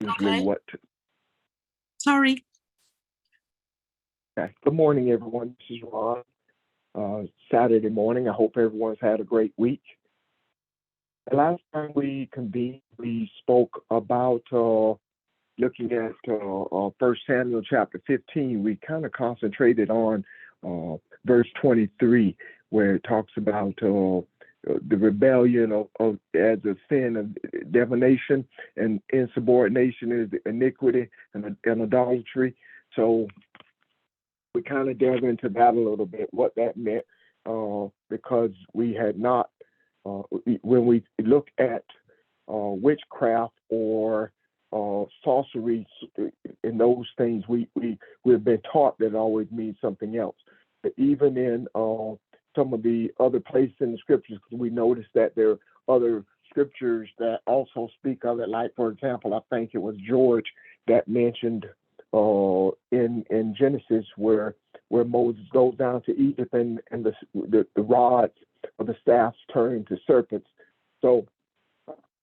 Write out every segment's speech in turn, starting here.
Usually Okay. what Sorry. okay. Good morning, everyone. This is Ron. Saturday morning. I hope everyone's had a great week. The last time we convened, we spoke about looking at 1 Samuel chapter 15. We kind of concentrated on verse 23, where it talks about the rebellion of as a sin of divination, and insubordination is iniquity and idolatry. So we kind of delve into that a little bit, what that meant, because we had not, when we look at witchcraft or sorcery and those things, we've been taught that it always means something else. But even in some of the other places in the scriptures, we notice that there are other scriptures that also speak of it. Like, for example, I think it was George that mentioned in Genesis where Moses goes down to Egypt and the rods or the staffs turn into serpents. So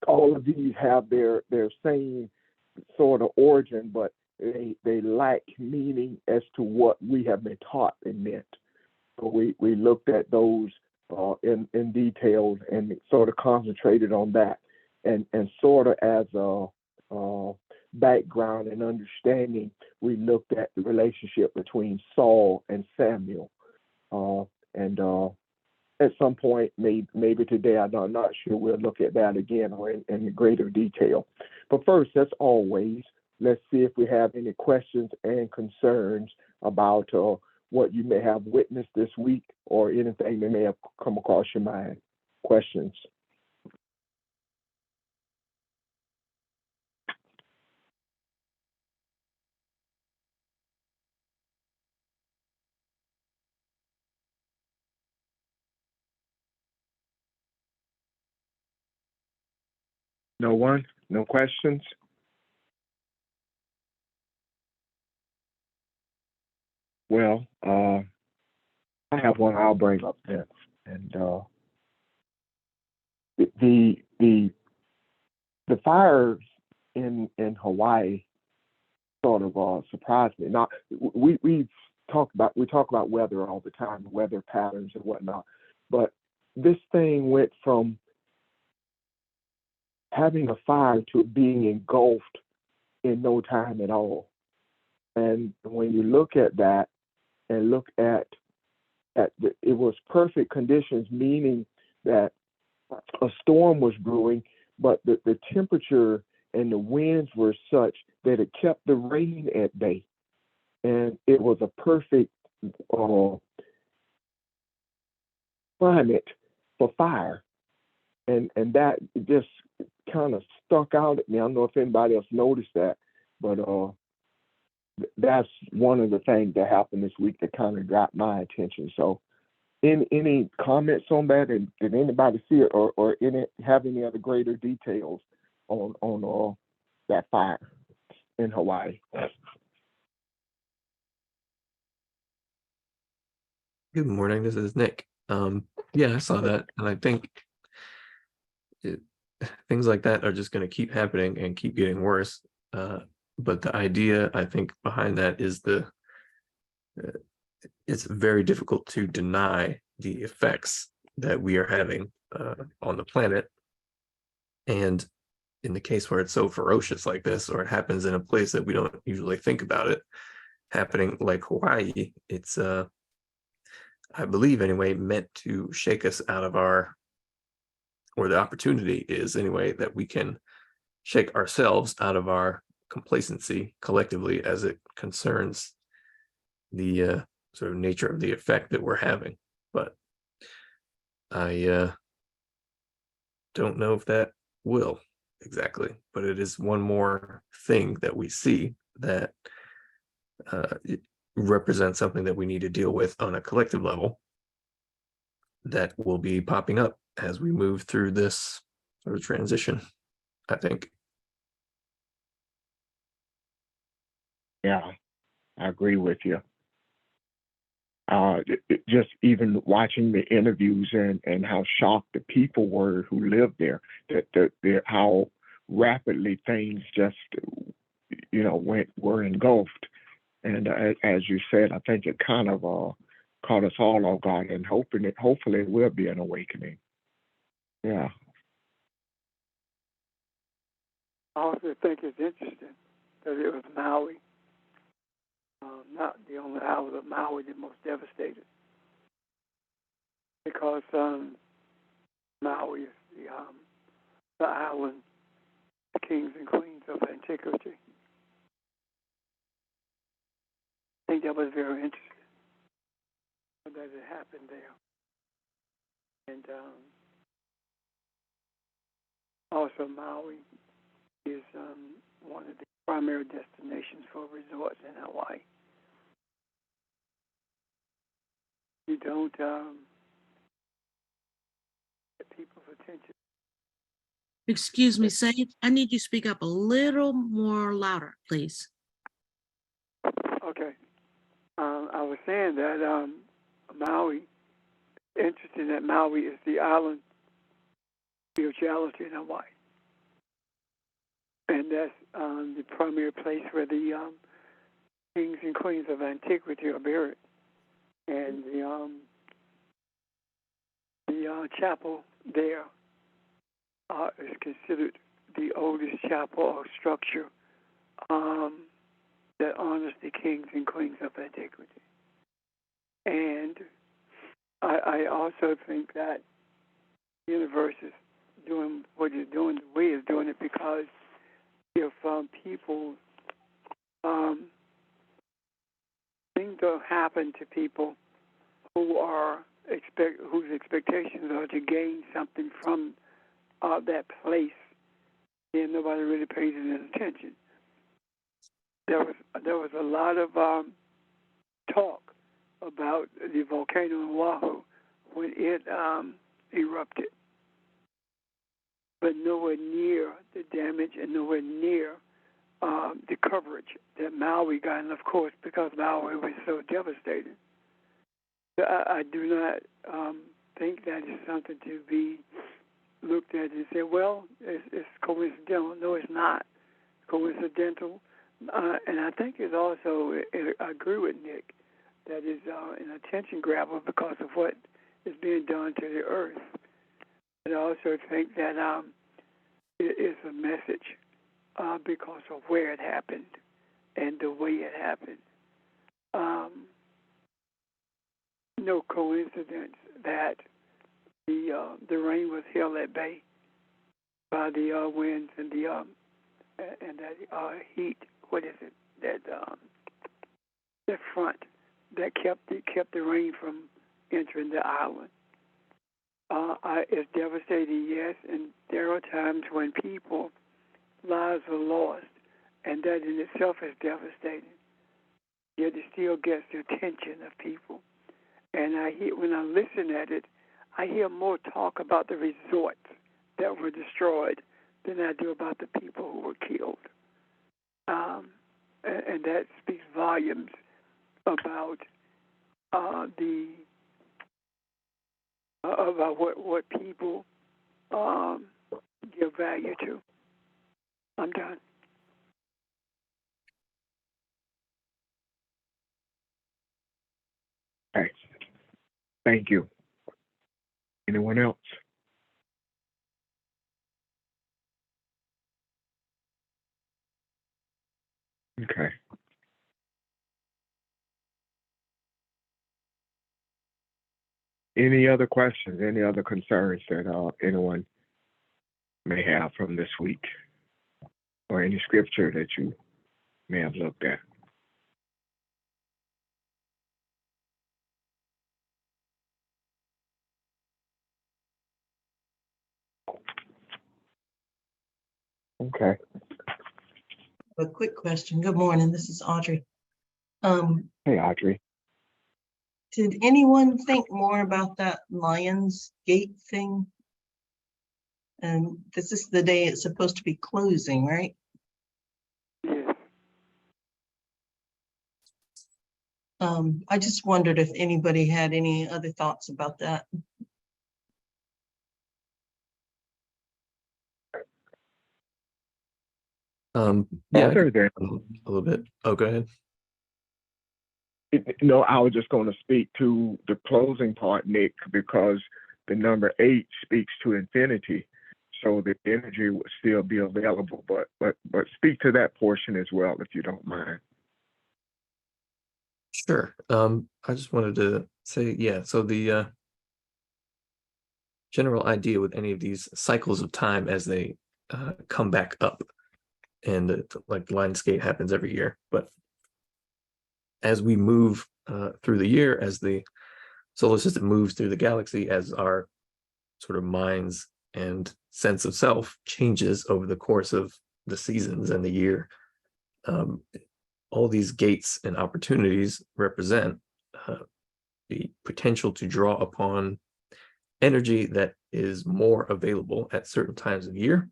all of these have their same sort of origin, but they lack meaning as to what we have been taught they meant. So we looked at those in detail and sort of concentrated on that, and sort of as a background and understanding, we looked at the relationship between Saul and Samuel, and at some point, maybe today, I'm not sure, we'll look at that again or in greater detail. But first, as always, let's see if we have any questions and concerns about what you may have witnessed this week or anything that may have come across your mind. Questions? No one? No questions? Well, I have one I'll bring up then. And the fires in Hawaii sort of surprised me. Not we talk about weather all the time, weather patterns and whatnot, but this thing went from having a fire to being engulfed in no time at all. And when you look at that and look at it was perfect conditions, meaning that a storm was brewing, but the temperature and the winds were such that it kept the rain at bay. And it was a perfect climate for fire. And that just kind of stuck out at me. I don't know if anybody else noticed that, but that's one of the things that happened this week that kind of got my attention. So any comments on that? And did anybody see it or have any other greater details on that fire in Hawaii? Good morning. This is Nick. Yeah, I saw that, and I think things like that are just going to keep happening and keep getting worse. But the idea, I think, behind that is it's very difficult to deny the effects that we are having on the planet. And in the case where it's so ferocious like this, or it happens in a place that we don't usually think about it happening, like Hawaii, it's I believe anyway, meant to shake us out of or the opportunity is anyway, that we can shake ourselves out of our complacency collectively as it concerns the sort of nature of the effect that we're having. But I don't know if that will exactly, but it is one more thing that we see that it represents something that we need to deal with on a collective level that will be popping up as we move through this sort of transition, I think. Yeah, I agree with you. Just even watching the interviews and how shocked the people were who lived there, that how rapidly things just were engulfed. And as you said, I think it kind of caught us all off guard, and hopefully it will be an awakening. Yeah. I also think it's interesting that it was Maui, not the only island of Maui that most devastated, because Maui is the island, kings and queens of antiquity. I think that was very interesting that it happened there. And also Maui is one of the primary destinations for resorts in Hawaii. You don't get people's attention. Excuse me, Said. I need you to speak up a little more louder, please. Okay. I was saying that Maui, interesting that Maui is the island spirituality in Hawaii. And that's the primary place where the kings and queens of antiquity are buried. And the chapel there is considered the oldest chapel or structure that honors the kings and queens of antiquity. And I also think that the universe is doing what it's doing the way it's doing it, because if people, things don't happen to people who are whose expectations are to gain something from that place, then nobody really pays any attention. There was a lot of talk about the volcano in Oahu when it erupted, but nowhere near the damage and nowhere near the coverage that Maui got, and of course, because Maui was so devastated. I do not think that is something to be looked at and say, well, it's coincidental. No, it's not coincidental. And I think it's also, I agree with Nick, that is an attention grabber because of what is being done to the earth. But I also think that it is a message because of where it happened and the way it happened. No coincidence that the rain was held at bay by the winds and that heat. What is it? That front that kept the rain from entering the island. It's devastating, yes, and there are times when people's lives are lost, and that in itself is devastating. Yet it still gets the attention of people. And when I listen at it, I hear more talk about the resorts that were destroyed than I do about the people who were killed. And that speaks volumes about about what people give value to. I'm done. Okay. Thank you. Anyone else? Okay. Any other questions? Any other concerns that anyone may have from this week, or any scripture that you may have looked at? Okay. A quick question. Good morning. This is Audrey. Hey, Audrey. Did anyone think more about that Lions Gate thing? And this is the day it's supposed to be closing, right? Yes. I just wondered if anybody had any other thoughts about that. Yeah, I Other can than, a little bit. Oh, go ahead. no, I was just going to speak to the closing part, Nick, because the number 8 speaks to infinity. So the energy would still be available, but speak to that portion as well, if you don't mind. Sure. I just wanted to say, yeah, so the general idea with any of these cycles of time as they come back up, and like Lionsgate happens every year, but as we move through the year, as the solar system moves through the galaxy, as our sort of minds and sense of self changes over the course of the seasons and the year, all these gates and opportunities represent the potential to draw upon energy that is more available at certain times of year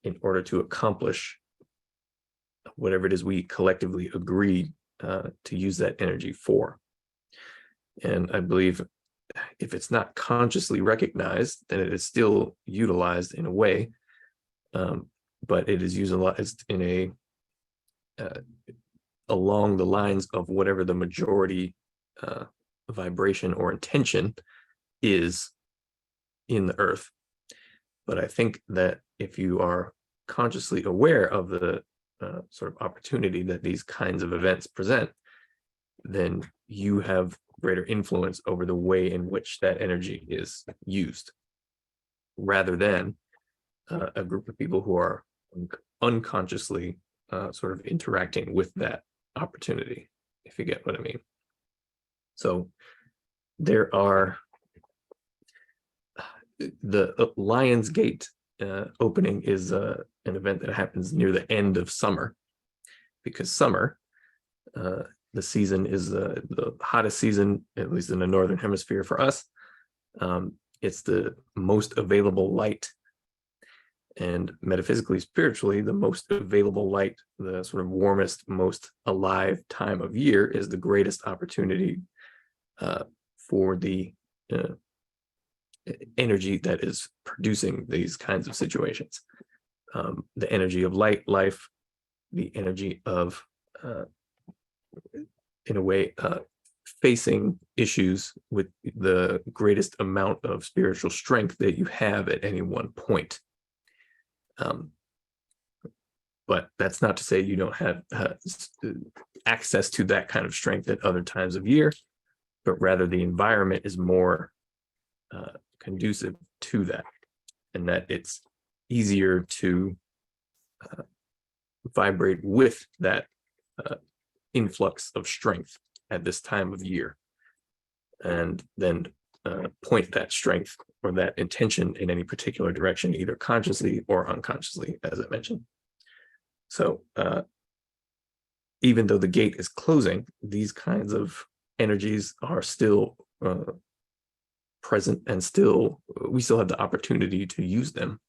in order to accomplish whatever it is we collectively agreed to use that energy for. And I believe if it's not consciously recognized, then it is still utilized in a way, but it is utilized in a along the lines of whatever the majority vibration or intention is in the earth. But I think that if you are consciously aware of the sort of opportunity that these kinds of events present, then you have greater influence over the way in which that energy is used, rather than a group of people who are unconsciously sort of interacting with that opportunity, if you get what I mean. So there are the Lionsgate opening is an event that happens near the end of summer, because summer, the season is the hottest season, at least in the northern hemisphere for us. It's the most available light, and metaphysically, spiritually, the most available light, the sort of warmest, most alive time of year, is the greatest opportunity for the energy that is producing these kinds of situations. The energy of light, life, the energy of, in a way, facing issues with the greatest amount of spiritual strength that you have at any one point. But that's not to say you don't have access to that kind of strength at other times of year, but rather the environment is more conducive to that, and that it's easier to vibrate with that influx of strength at this time of year, and then point that strength or that intention in any particular direction, either consciously or unconsciously, as I mentioned. So even though the gate is closing, these kinds of energies are still present, and we still have the opportunity to use them,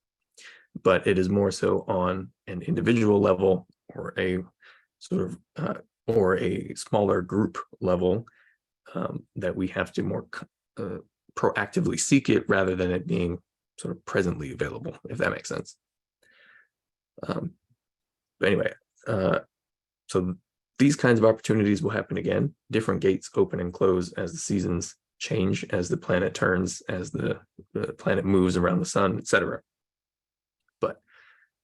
but it is more so on an individual level, or a sort of or a smaller group level, that we have to more proactively seek it, rather than it being sort of presently available, if that makes sense. But anyway, so these kinds of opportunities will happen again. Different gates open and close as the seasons change, as the planet turns, as the planet moves around the sun, etc. But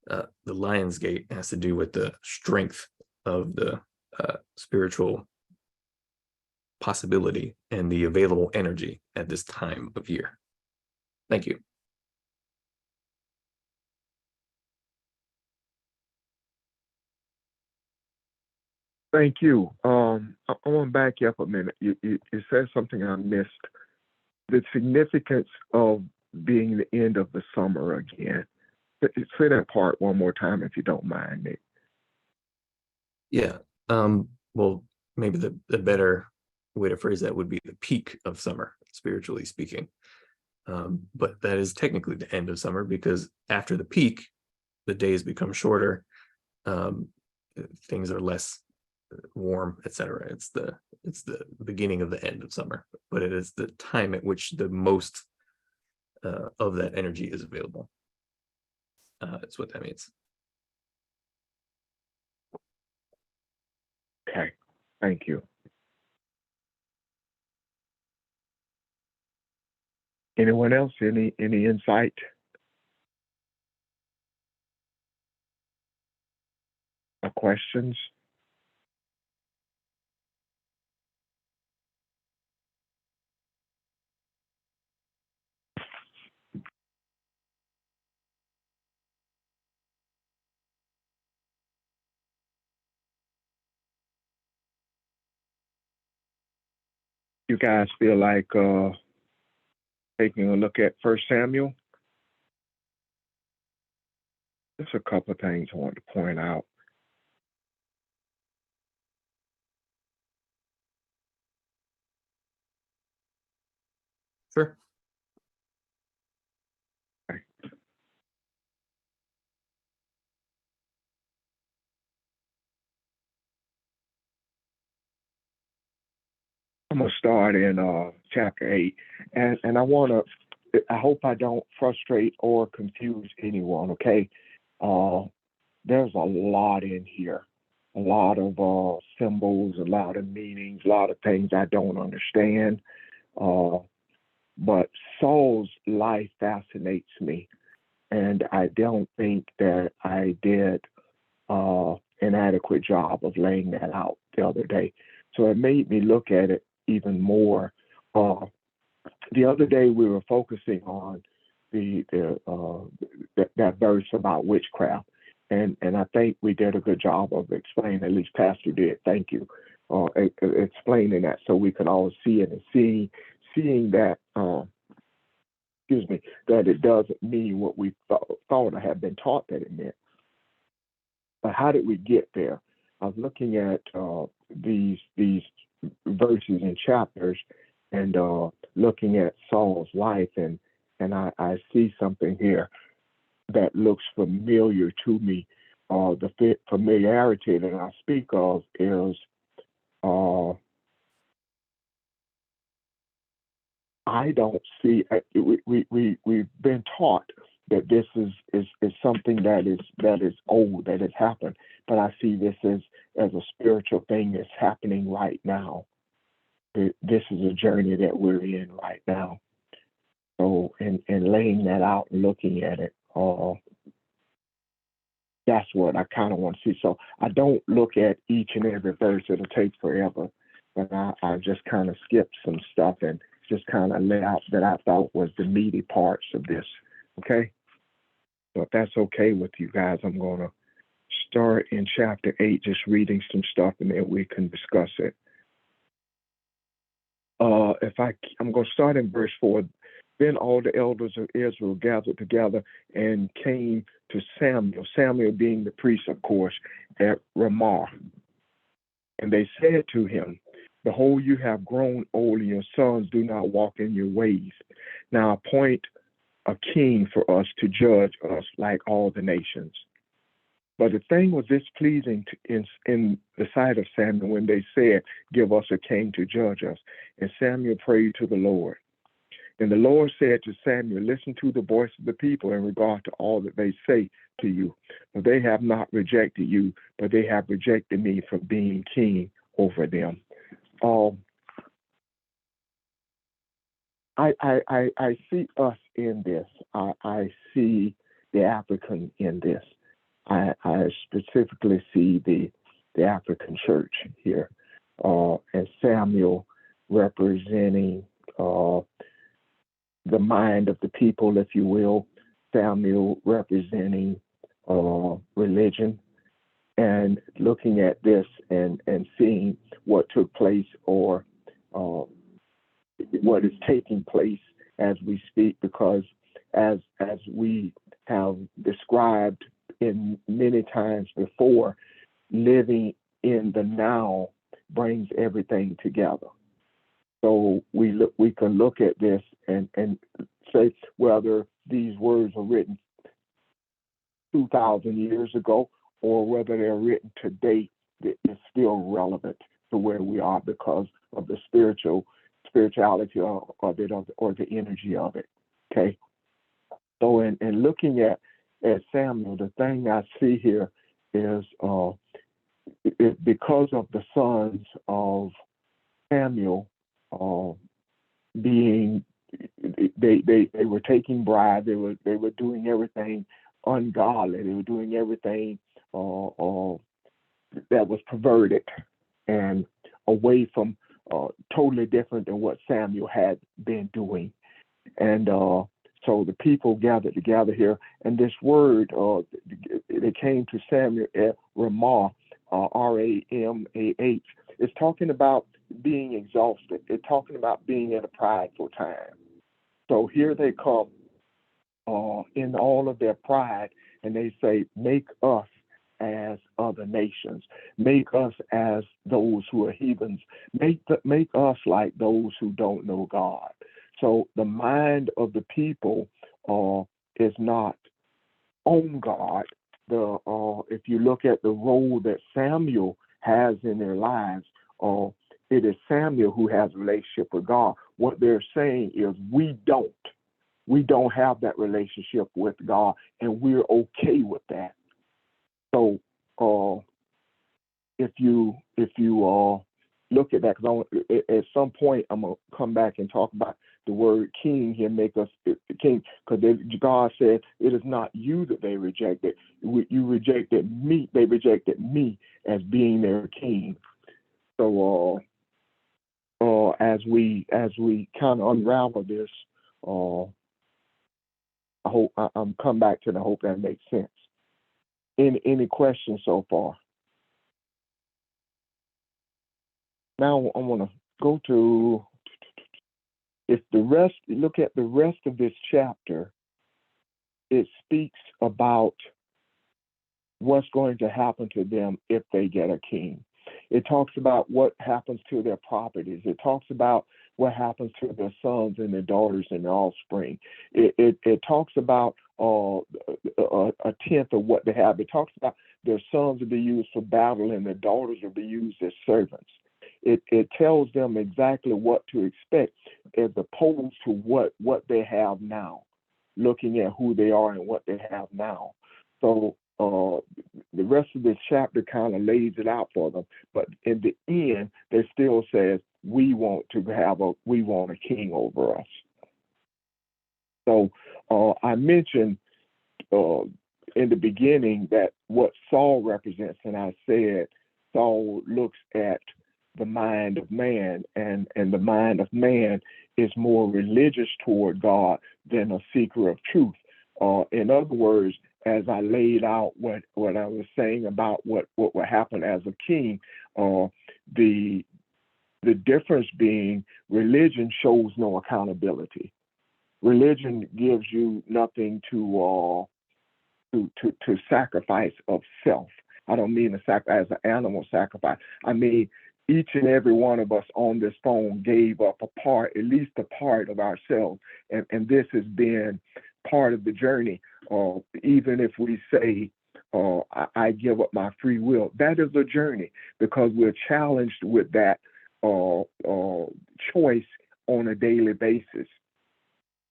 the Lion's Gate has to do with the strength of the spiritual possibility and the available energy at this time of year. Thank you. Thank you. I want to back you up a minute. You said something I missed. The significance of being the end of the summer again. Say that part one more time, if you don't mind, Nick. Yeah. Well, maybe the better way to phrase that would be the peak of summer, spiritually speaking. But that is technically the end of summer, because after the peak, the days become shorter, things are less warm, etc. It's the beginning of the end of summer, but it is the time at which the most of that energy is available. That's what that means. Thank you. Anyone else? Any insight? Or questions? You guys feel like taking a look at First Samuel? There's a couple of things I want to point out. Sure. I'm gonna start in chapter 8, and I hope I don't frustrate or confuse anyone. Okay, there's a lot in here, a lot of symbols, a lot of meanings, a lot of things I don't understand. But Saul's life fascinates me, and I don't think that I did an adequate job of laying that out the other day. So it made me look at it even more. The other day we were focusing on that verse about witchcraft, and I think we did a good job of explaining. At least Pastor did. Thank you, explaining that so we could all see it and seeing that. Excuse me, that it doesn't mean what we thought or had been taught that it meant. But how did we get there? I was looking at these verses and chapters, and looking at Saul's life, and I see something here that looks familiar to me. The familiarity that I speak of is I don't see. We've been taught that this is something that is old, that has happened, but I see this as a spiritual thing that's happening right now. This is a journey that we're in right now. So, and laying that out and looking at it, that's what I kind of want to see. So I don't look at each and every verse. It'll take forever, but I just kind of skipped some stuff and just kind of lay out that I thought was the meaty parts of this. Okay? So if that's okay with you guys, I'm going to start in chapter 8, just reading some stuff, and then we can discuss it. I'm going to start in verse 4. Then all the elders of Israel gathered together and came to Samuel being the priest, of course, at Ramah. And they said to him, "Behold, you have grown old, and your sons do not walk in your ways. Now appoint a king for us to judge us like all the nations." But the thing was displeasing in the sight of Samuel when they said, "Give us a king to judge us." And Samuel prayed to the Lord. And the Lord said to Samuel, "Listen to the voice of the people in regard to all that they say to you. For they have not rejected you, but they have rejected me from being king over them." I see us in this. I see the African in this. I specifically see the African church here, and Samuel representing the mind of the people, if you will. Samuel representing religion, and looking at this and seeing what took place, or what is taking place as we speak, because as we have described in many times before, living in the now brings everything together. So we can look at this and say whether these words are written 2,000 years ago or whether they're written today, it's still relevant to where we are because of the spirituality of it, or the energy of it. Okay. So in looking at Samuel, the thing I see here is because of the sons of Samuel being they were taking bribes, they were doing everything ungodly, they were doing everything that was perverted and away from totally different than what Samuel had been doing. And so the people gathered together here, and this word, it came to Samuel at Ramah, Ramah. It's talking about being exhausted. It's talking about being in a prideful time. So here they come in all of their pride, and they say, make us as other nations. Make us as those who are heathens. Make us like those who don't know God. So the mind of the people is not on God. If you look at the role that Samuel has in their lives, it is Samuel who has a relationship with God. What they're saying is we don't have that relationship with God, and we're okay with that. So if you look at that, because at some point I'm gonna come back and talk about the word king here, make us king, because God said it is not you that they rejected. You rejected me. They rejected me as being their king. So as we kind of unravel this, I hope I'm come back to the hope that makes sense. Any questions so far? Now I want to go to look at the rest of this chapter. It speaks about what's going to happen to them if they get a king. It talks about what happens to their properties. It talks about what happens to their sons and their daughters and their offspring. It talks about a tenth of what they have. It talks about their sons will be used for battle and their daughters will be used as servants. It tells them exactly what to expect as opposed to what they have now, looking at who they are and what they have now. So the rest of this chapter kind of lays it out for them. But in the end, they still says, we want a king over us. So I mentioned in the beginning that what Saul represents, and I said Saul looks at the mind of man, and the mind of man is more religious toward God than a seeker of truth. In other words, as I laid out what I was saying about what would happen as a king, the difference being religion shows no accountability. Religion gives you nothing to sacrifice of self. I don't mean to sacrifice as an animal sacrifice. I mean each and every one of us on this phone gave up a part, at least a part of ourselves, and this has been part of the journey. Even if we say, I give up my free will, that is a journey because we're challenged with that choice on a daily basis.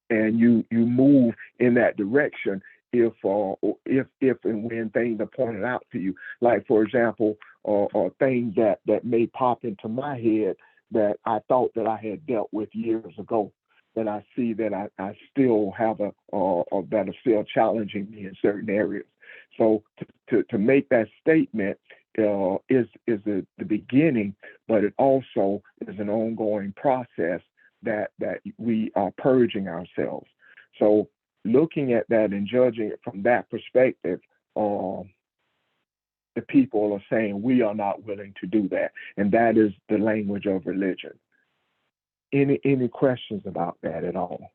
And you move in that direction if and when things are pointed out to you. Like, for example, things that may pop into my head that I thought that I had dealt with years ago, that I see that I still have that are still challenging me in certain areas. So to make that statement is the beginning, but it also is an ongoing process that we are purging ourselves. So looking at that and judging it from that perspective, the people are saying we are not willing to do that, and that is the language of religion. Any questions about that at all?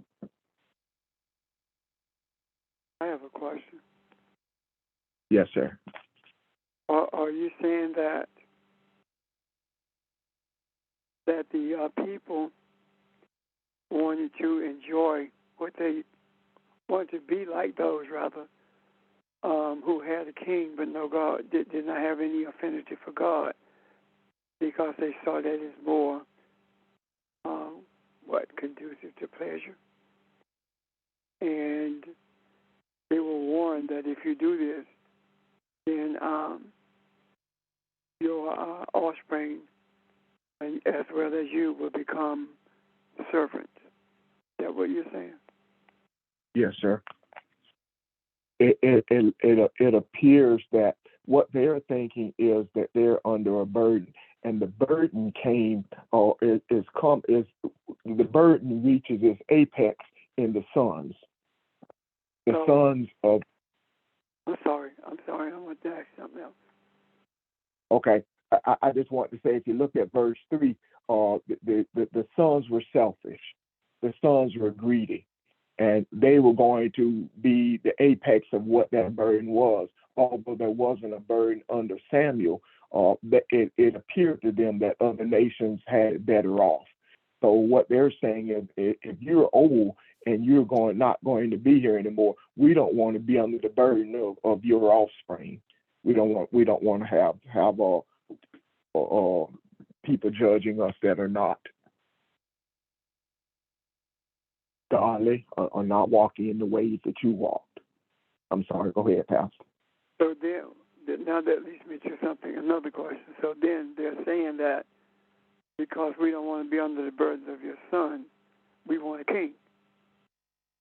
I have a question. Yes, sir. Are you saying that the people wanted to enjoy what they wanted to be like those rather who had a king but no God, did not have any affinity for God because they saw that as more conducive to pleasure, and they were warned that if you do this, then your offspring, and as well as you, will become servants. Is that what you're saying? Yes, sir. It appears that what they're thinking is that they're under a burden, and the burden came or is the burden reaches its apex in the sons. The So- sons of I'm sorry. I want to ask something else. okay. I just want to say, if you look at verse 3, the sons were selfish. The sons were greedy. And they were going to be the apex of what that burden was. Although there wasn't a burden under Samuel, it appeared to them that other nations had it better off. So what they're saying is, if you're old and you're not going to be here anymore, we don't want to be under the burden of your offspring. We don't want to have people judging us that are not godly or not walking in the ways that you walked. I'm sorry. Go ahead, Pastor. So then, now that leads me to another question. So then they're saying that because we don't want to be under the burdens of your son, we want a king.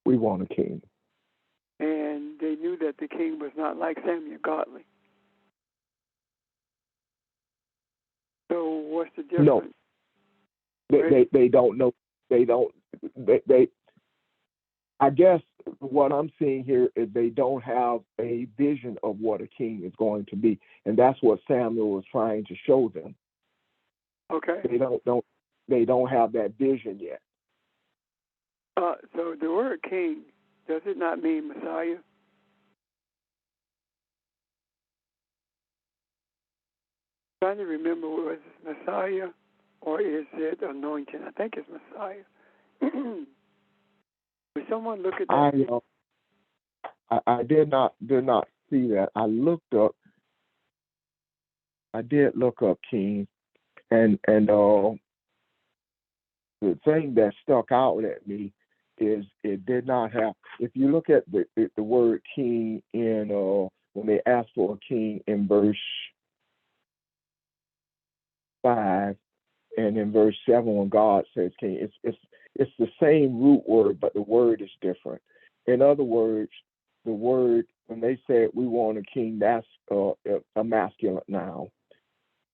We want a king. And they knew that the king was not like Samuel, godly. So what's the difference? No. They don't know. They I guess what I'm seeing here is they don't have a vision of what a king is going to be, and that's what Samuel was trying to show them. Okay. They don't have that vision yet. So the word king, does it not mean Messiah? I'm trying to remember, was it Messiah or is it anointing? I think it's Messiah. Would someone look at that? I did not see that. I did look up king, and the thing that stuck out at me is it did not have. If you look at the word king in when they asked for a king in verse 5 and in verse 7 when God says king, it's the same root word, but the word is different. In other words, the word, when they said we want a king, that's a masculine noun.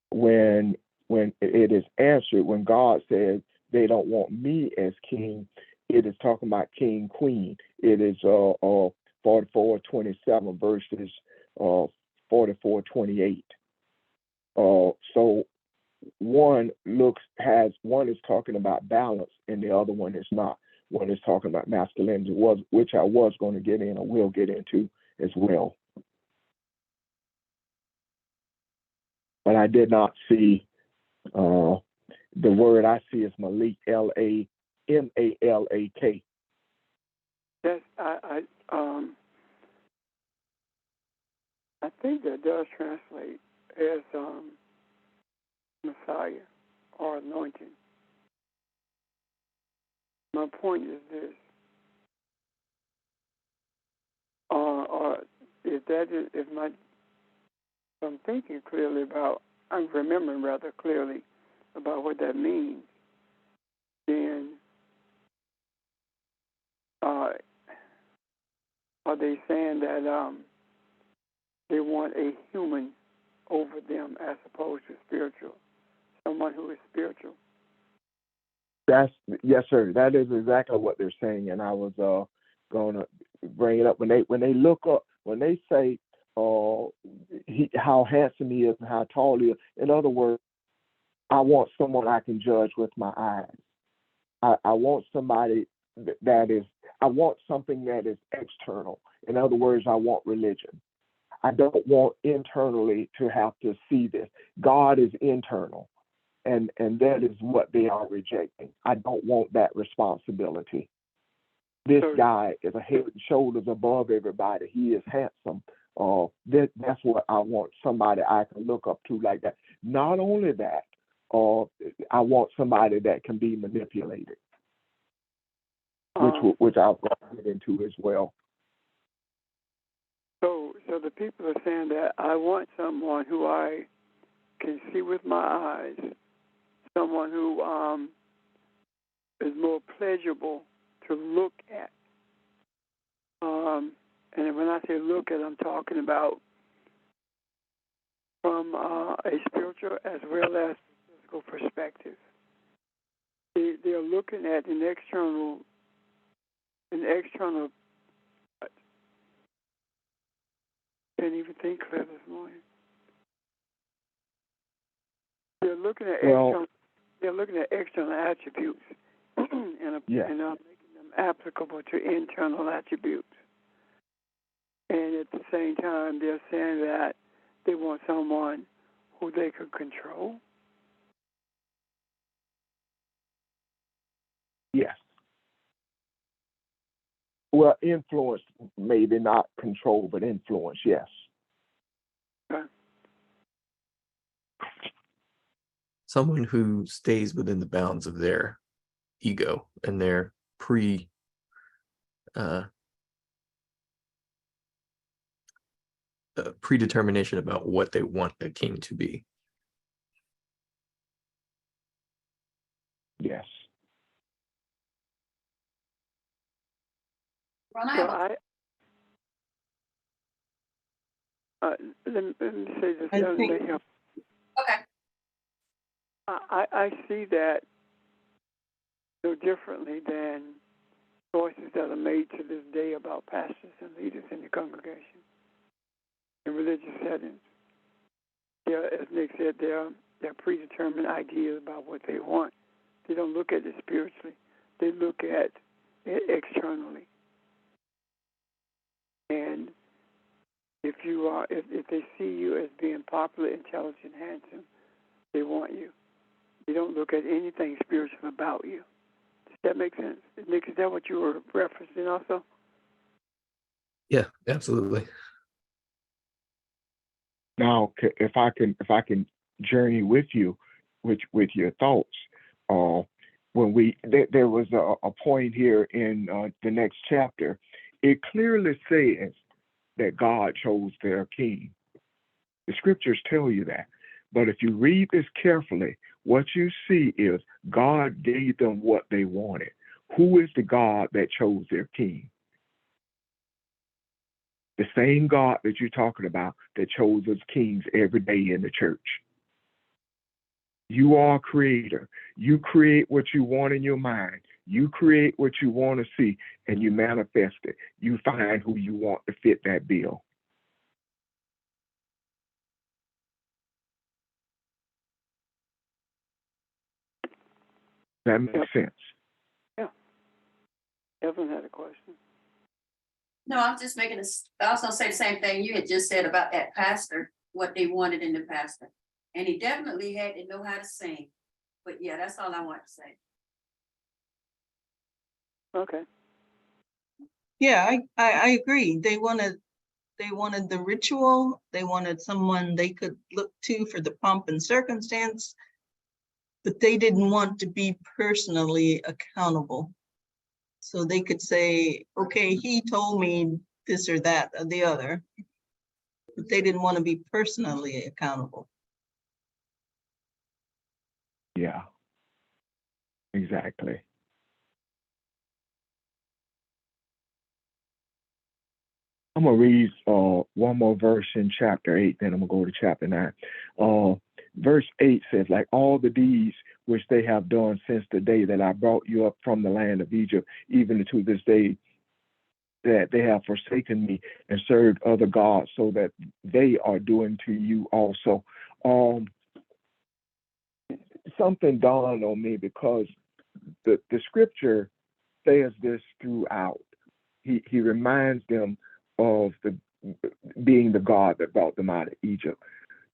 When it is answered, when God says they don't want me as king, it is talking about king, queen. It is 44:27 versus 44:28. So one is talking about balance and the other one is not. One is talking about masculinity, which I was going to get in or will get into as well. But I did not see the word I see is Malik, Lamalak. Yes, I think that does translate as Messiah or anointing. My point is this: or if I'm thinking clearly about, I'm remembering rather clearly about what that means, then are they saying that they want a human over them as opposed to spiritual, someone who is spiritual? Yes, sir. That is exactly what they're saying, and I was going to bring it up when they look up, when they say how handsome he is and how tall he is. In other words, I want someone I can judge with my eyes. I want somebody I want something that is external. In other words, I want religion. I don't want internally to have to see this. God is internal. And that is what they are rejecting. I don't want that responsibility. This guy is a head and shoulders above everybody. He is handsome. That's what I want, somebody I can look up to like that. Not only that, I want somebody that can be manipulated, which I'll get into as well. So the people are saying that I want someone who I can can see with my eyes, someone who is more pleasurable to look at. And when I say look at, I'm talking about from a spiritual as well as physical perspective. They're looking at an external. Can't even think clear this morning. They're looking at external attributes and making them applicable to internal attributes. And at the same time, they're saying that they want someone who they could control. Yes. Well, influence, maybe not control, but influence, yes. Okay. Someone who stays within the bounds of their ego and their predetermination about what they want a king to be. Yes. So let me say this. I think- Okay. I see that no differently than choices that are made to this day about pastors and leaders in the congregation in religious settings. As Nick said, they're predetermined ideas about what they want. They don't look at it spiritually. They look at it externally. And if they see you as being popular, intelligent, handsome, they want you. They don't look at anything spiritual about you. Does that make sense? Nick, is that what you were referencing also? Yeah, absolutely. Now, if I can journey with you, with your thoughts, when there was a point here in the next chapter, it clearly says that God chose their king. The scriptures tell you that. But if you read this carefully, what you see is God gave them what they wanted. Who is the God that chose their king? The same God that you're talking about that chose us kings every day in the church. You are a creator. You create what you want in your mind. You create what you want to see, and you manifest it. You find who you want to fit that bill. That makes sense. Yeah. Evelyn had a question. No, I'm just making this, I was gonna say the same thing you had just said about that pastor, what they wanted in the pastor. And he definitely had to know how to sing. But yeah, that's all I want to say. Okay. Yeah, I agree. They wanted the ritual. They wanted someone they could look to for the pomp and circumstance, but they didn't want to be personally accountable. So they could say, okay, he told me this or that or the other, but they didn't want to be personally accountable. Yeah. Exactly. I'm going to read one more verse in chapter 8, then I'm going to go to chapter 9. Verse 8 says, like all the deeds which they have done since the day that I brought you up from the land of Egypt, even to this day, that they have forsaken me and served other gods, so that they are doing to you also. Something dawned on me, because the scripture says this throughout. He reminds them of being the God that brought them out of Egypt.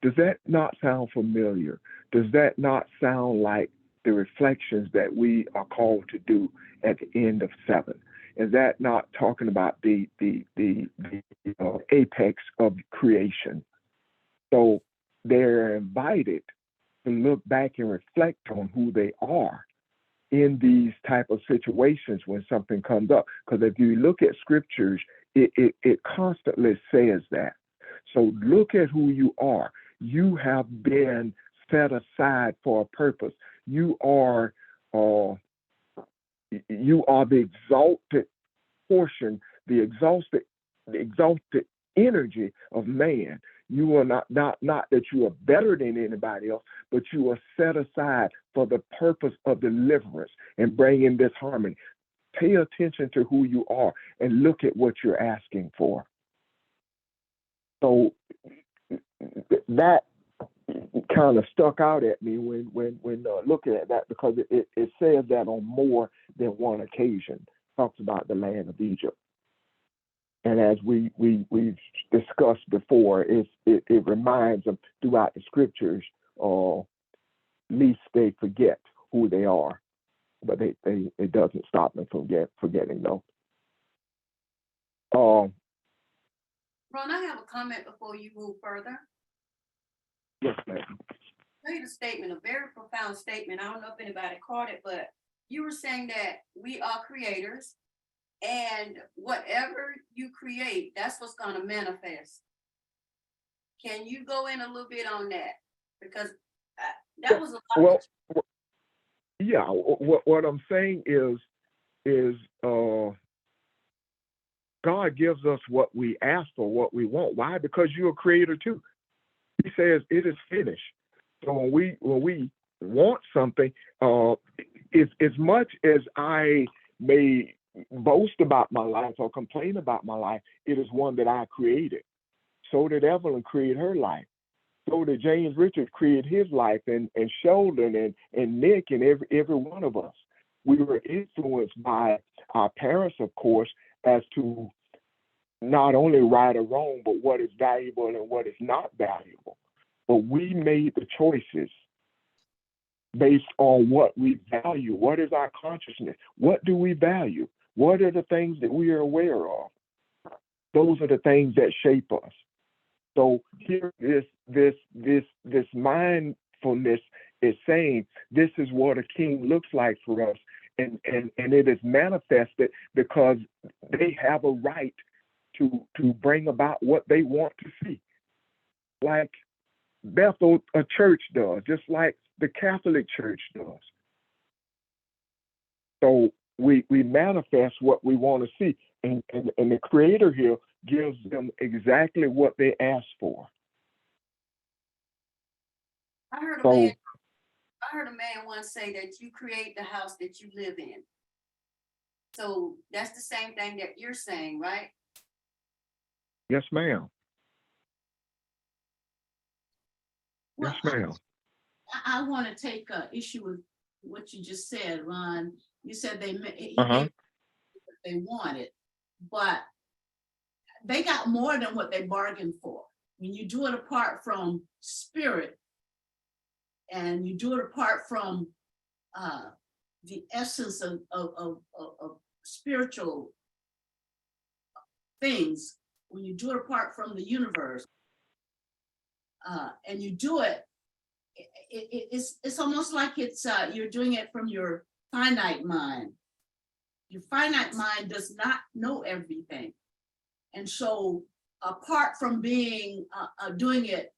Does that not sound familiar? Does that not sound like the reflections that we are called to do at the end of 7? Is that not talking about the apex of creation? So they're invited to look back and reflect on who they are in these type of situations when something comes up. Because if you look at scriptures, it constantly says that. So look at who you are. You have been set aside for a purpose. You are the exalted portion, the exalted energy of man. You are not that you are better than anybody else, but you are set aside for the purpose of deliverance and bringing this harmony. Pay attention to who you are and look at what you're asking for. So that kind of stuck out at me when looking at that, because it says that on more than one occasion. Talks about the land of Egypt. And as we've discussed before, it reminds them throughout the scriptures, least they forget who they are, but it doesn't stop them from forgetting though. Ron, I have a comment before you move further. Yes, ma'am. I made a statement, a very profound statement. I don't know if anybody caught it, but you were saying that we are creators, and whatever you create, that's what's going to manifest. Can you go in a little bit on that? Because that was a lot. Well, yeah. What I'm saying is God gives us what we ask for, what we want. Why? Because you're a creator too. He says it is finished. So when we want something, as much as I may boast about my life or complain about my life, it is one that I created. So did Evelyn create her life. So did James Richard create his life, and Sheldon and Nick and every one of us. We were influenced by our parents, of course, as to not only right or wrong, but what is valuable and what is not valuable. But we made the choices based on what we value. What is our consciousness? What do we value? What are the things that we are aware of? Those are the things that shape us. So here, this mindfulness is saying this is what a king looks like for us, and it is manifested because they have a right to bring about what they want to see, like Bethel, a church does, just like the Catholic Church does. So we manifest what we want to see, and the Creator here gives them exactly what they ask for. I heard So, a man once say that you create the house that you live in. So that's the same thing that you're saying, right? yes, ma'am. Well, Yes, ma'am. I want to take issue with what you just said, Ron. You said he gave Uh-huh. what they wanted, but they got more than what they bargained for. When you do it apart from spirit, and you do it apart from the essence of spiritual things, when you do it apart from the universe, and you do it, it's almost like it's you're doing it from your finite mind. Your finite mind does not know everything, and so apart from being doing it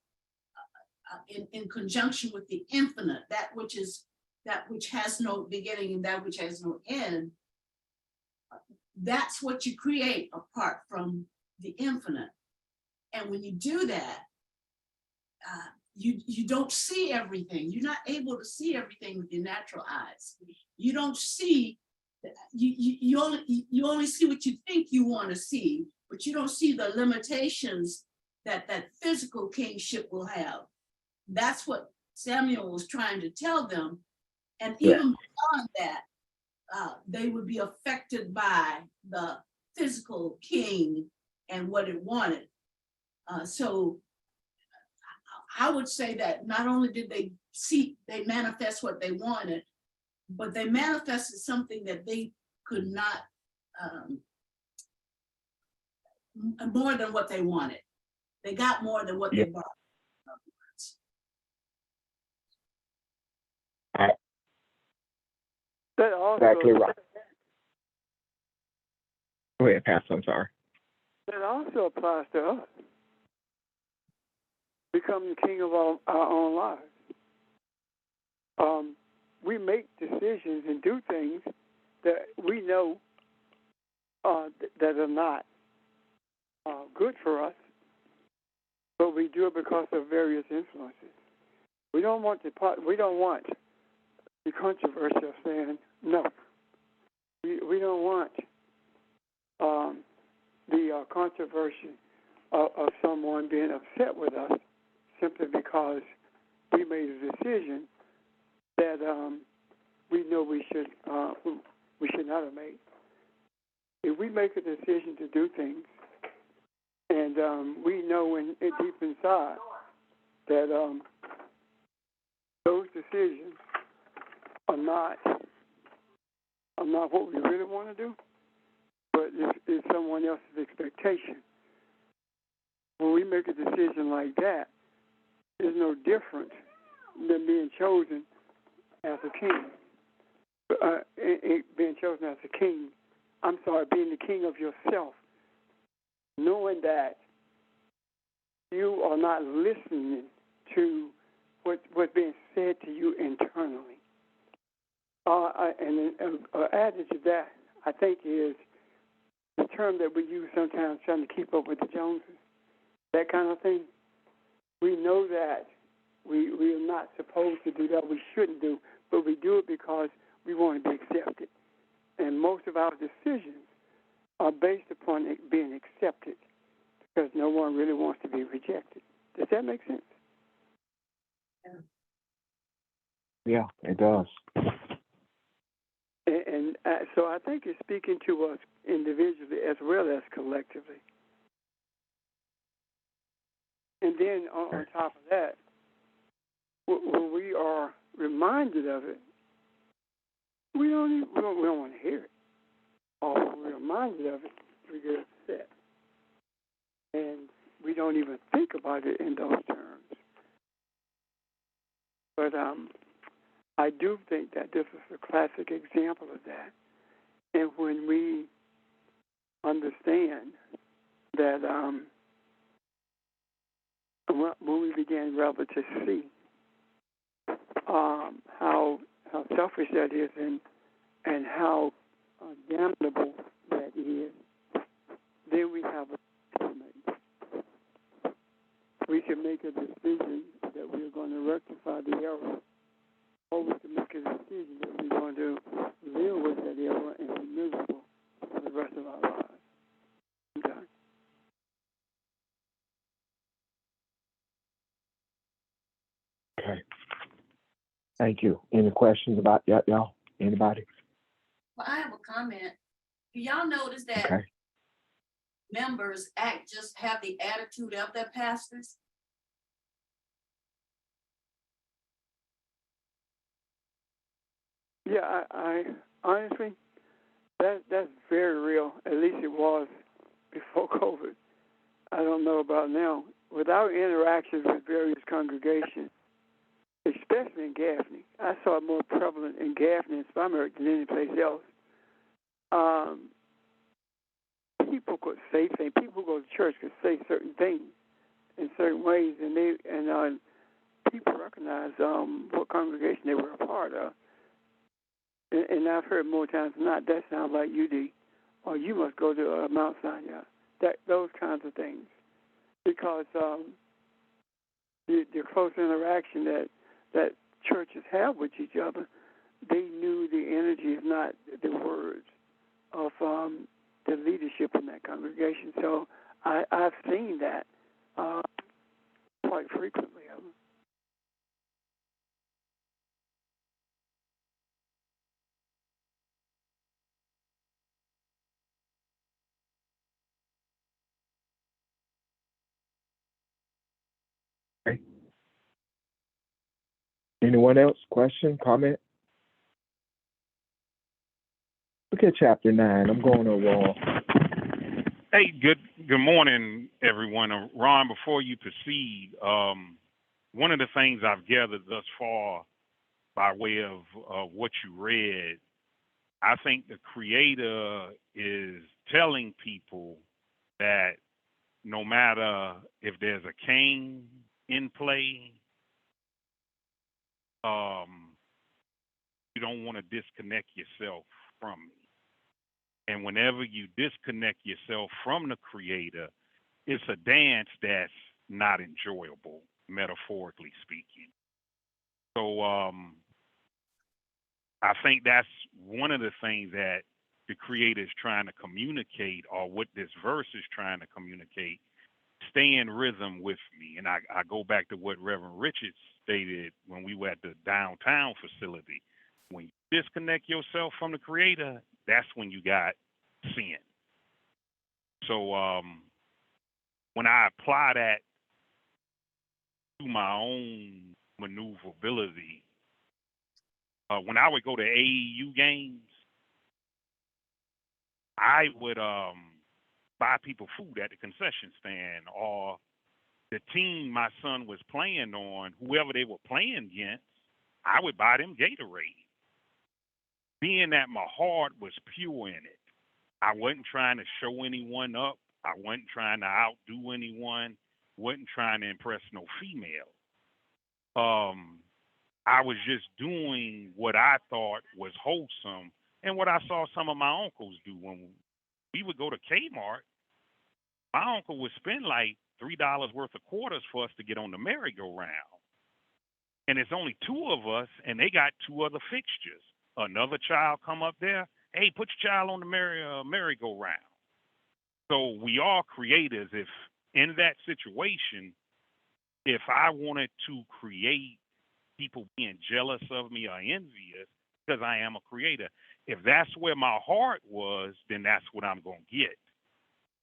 in conjunction with the infinite, that which has no beginning and that which has no end, that's what you create apart from the infinite. And when you do that, you don't see everything. You're not able to see everything with your natural eyes. You don't see, you only see what you think you want to see, but you don't see the limitations that physical kingship will have. That's what Samuel was trying to tell them. And even beyond that, they would be affected by the physical king and what it wanted. So I would say that not only did they manifest what they wanted, but they manifested something that they could not, more than what they wanted. They got more than what they bought. That also, Exactly right. Go ahead, Pastor. I'm sorry. that also applies to us. become the king of our own lives. We make decisions and do things that we know that are not good for us, but we do it because of various influences. We don't want the controversy of saying no. We don't want the controversy of someone being upset with us simply because we made a decision that we know we should not have made. If we make a decision to do things, and we know deep inside that those decisions are not what we really want to do, but it's someone else's expectation. When we make a decision like that, it's no different than being chosen as a king. Being chosen as a king, being the king of yourself, knowing that you are not listening to what's being said to you internally. And added to that, I think, is the term that we use sometimes, trying to keep up with the Joneses, that kind of thing. We know that we are not supposed to do that, we shouldn't do, but we do it because we want to be accepted. And most of our decisions are based upon it being accepted, because no one really wants to be rejected. Does that make sense? Yeah, it does. And so I think it's speaking to us individually as well as collectively. And then on top of that, when we are reminded of it, we don't want to hear it. Or when we're reminded of it, we get upset. And we don't even think about it in those terms. But I do think that this is a classic example of that. And when we understand that when we begin rather to see how selfish that is and how damnable that is, then we have a choice. We can make a decision that we're going to rectify the error, or we can make a decision that we're going to live with that error and be miserable for the rest of our lives. Okay. Okay. Thank you. Any questions about that, y'all? Anybody? Well, I have a comment. Do y'all notice that Okay. members just have the attitude of their pastors? Yeah, I honestly, that's very real. At least it was before COVID. I don't know about now. With our interactions with various congregations, especially in Gaffney, I saw it more prevalent in Gaffney and Spumerick than any place else. People could say things. People who go to church could say certain things in certain ways, and people recognize what congregation they were a part of. And I've heard more times than not, that sounds like UD, or you must go to Mount Sinai. Those kinds of things, because the close interaction that churches have with each other, they knew the energy is not the words of the leadership in that congregation. So I've seen that quite frequently. Okay. Anyone else? Question, comment? Look at chapter 9. I'm going over all. Hey, good morning, everyone. Ron, before you proceed, one of the things I've gathered thus far by way of what you read, I think the Creator is telling people that no matter if there's a king in play, you don't want to disconnect yourself from me. And whenever you disconnect yourself from the creator, it's a dance that's not enjoyable, metaphorically speaking. So I think that's one of the things that the creator is trying to communicate, or what this verse is trying to communicate. Stay in rhythm with me. And I go back to what Reverend Richards stated when we were at the downtown facility. When you disconnect yourself from the creator, that's when you got sin. So when I apply that to my own maneuverability, when I would go to AEU games, I would buy people food at the concession stand, or the team my son was playing on, whoever they were playing against, I would buy them Gatorade. Being that my heart was pure in it, I wasn't trying to show anyone up. I wasn't trying to outdo anyone. Wasn't trying to impress no female. I was just doing what I thought was wholesome and what I saw some of my uncles do. When we would go to Kmart, my uncle would spend like $3 worth of quarters for us to get on the merry-go-round. And it's only two of us, and they got two other fixtures. Another child come up there, hey, put your child on the merry-go-round. So we are creators. If in that situation, if I wanted to create people being jealous of me or envious, because I am a creator, if that's where my heart was, then that's what I'm going to get.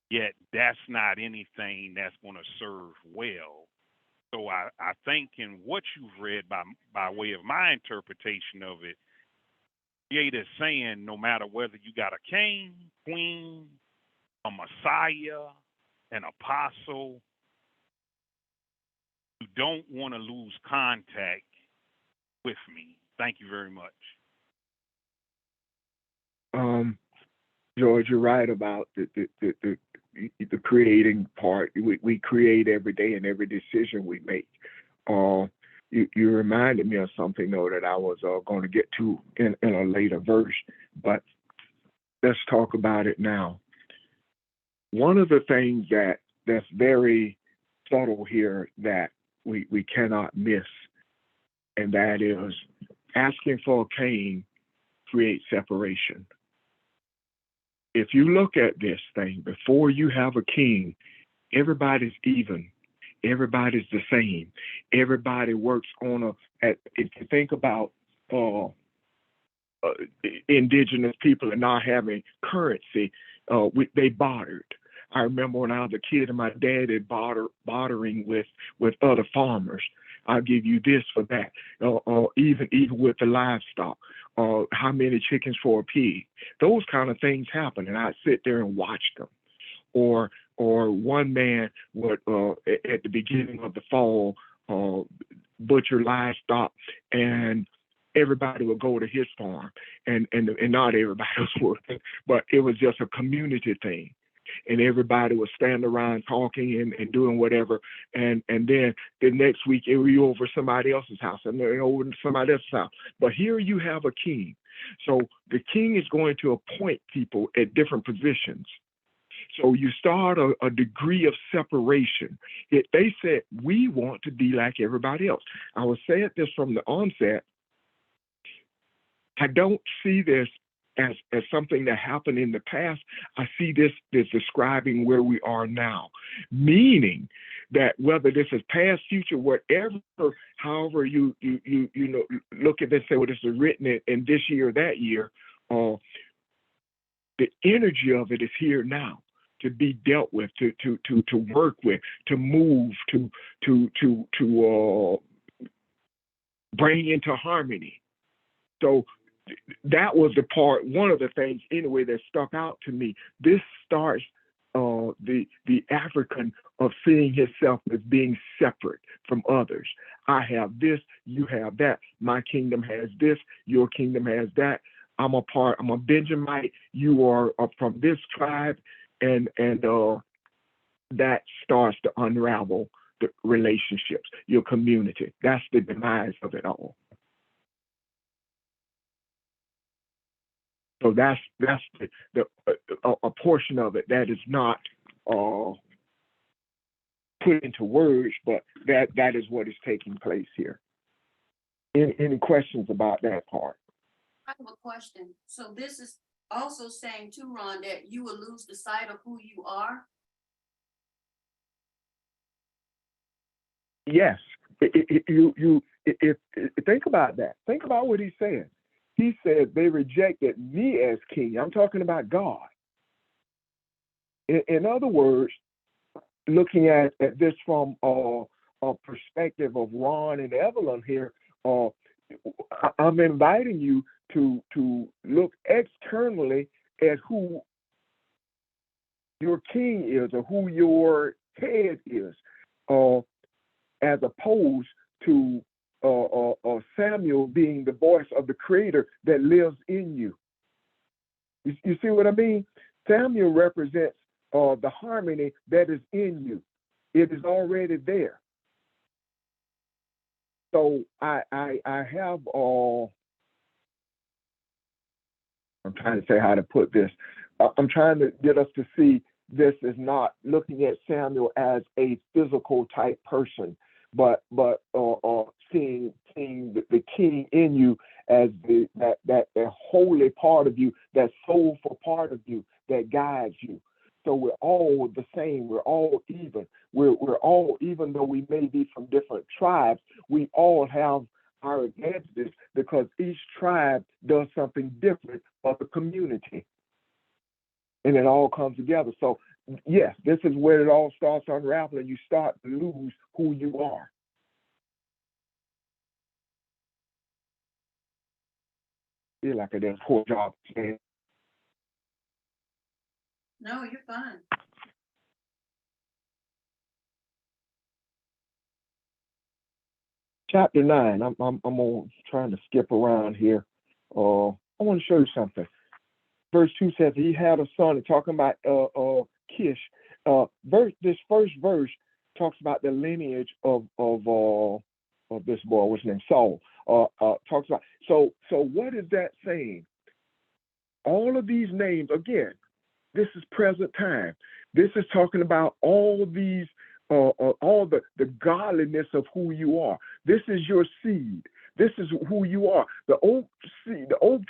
Yet that's not anything that's going to serve well. So I think in what you've read by way of my interpretation of it, Creator is saying no matter whether you got a king, queen, a messiah, an apostle, you don't want to lose contact with me. Thank you very much. George, you're right about the creating part. We create every day in every decision we make. You reminded me of something, though, that I was going to get to in a later verse, but let's talk about it now. One of the things that's very subtle here that we cannot miss, and that is asking for a king creates separation. If you look at this thing, before you have a king, everybody's even. Everybody's the same. Everybody works on if you think about indigenous people and not having currency, they bartered. I remember when I was a kid and my dad had bartering with other farmers. I'll give you this for that. Even with the livestock, how many chickens for a pig? Those kind of things happen, and I'd sit there and watch them. Or one man would at the beginning of the fall butcher livestock, and everybody would go to his farm, and not everybody was working, but it was just a community thing. And everybody would stand around talking and doing whatever. And then the next week, it would be over somebody else's house and then over somebody else's house. But here you have a king. So the king is going to appoint people at different positions. So you start a degree of separation. They said, we want to be like everybody else. I was saying this from the onset. I don't see this as something that happened in the past. I see this describing where we are now, meaning that whether this is past, future, whatever, however you look at this, say, well, this is written in this year or that year, the energy of it is here now to be dealt with, to work with, to move, to bring into harmony. So that was the part, one of the things anyway that stuck out to me. This starts the African of seeing himself as being separate from others. I have this, you have that. My kingdom has this, your kingdom has that. I'm a Benjamite, you are from this tribe, and that starts to unravel the relationships, your community. That's the demise of it all. So that's a portion of it that is not put into words, but that is what is taking place here. Any questions about that part? I have a question. So this is also saying too, Ron, that you will lose the sight of who you are? Yes. If think about that. Think about what he said. He said they rejected me as king. I'm talking about God. In other words, looking at this from a perspective of Ron and Evelyn here, I'm inviting you to look externally at who your king is or who your head is, as opposed to Samuel being the voice of the Creator that lives in you. You see what I mean? Samuel represents the harmony that is in you. It is already there. So I have I'm trying to say how to put this. I'm trying to get us to see this is not looking at Samuel as a physical type person, but seeing the king in you as that holy part of you, that soulful part of you that guides you. So we're all the same. We're all even. We're all, even though we may be from different tribes, we all have our advantages because each tribe does something different for the community. And it all comes together. So yes, this is where it all starts unraveling. You start to lose who you are. I feel like I did a poor job saying. No, you're fine. Chapter 9. I'm trying to skip around here. I want to show you something. Verse 2 says he had a son. Talking about Kish. This first verse talks about the lineage of this boy. What's his name? Saul. Talks about. So what is that saying? All of these names again. This is present time. This is talking about all these, all the godliness of who you are. This is your seed. This is who you are. The oak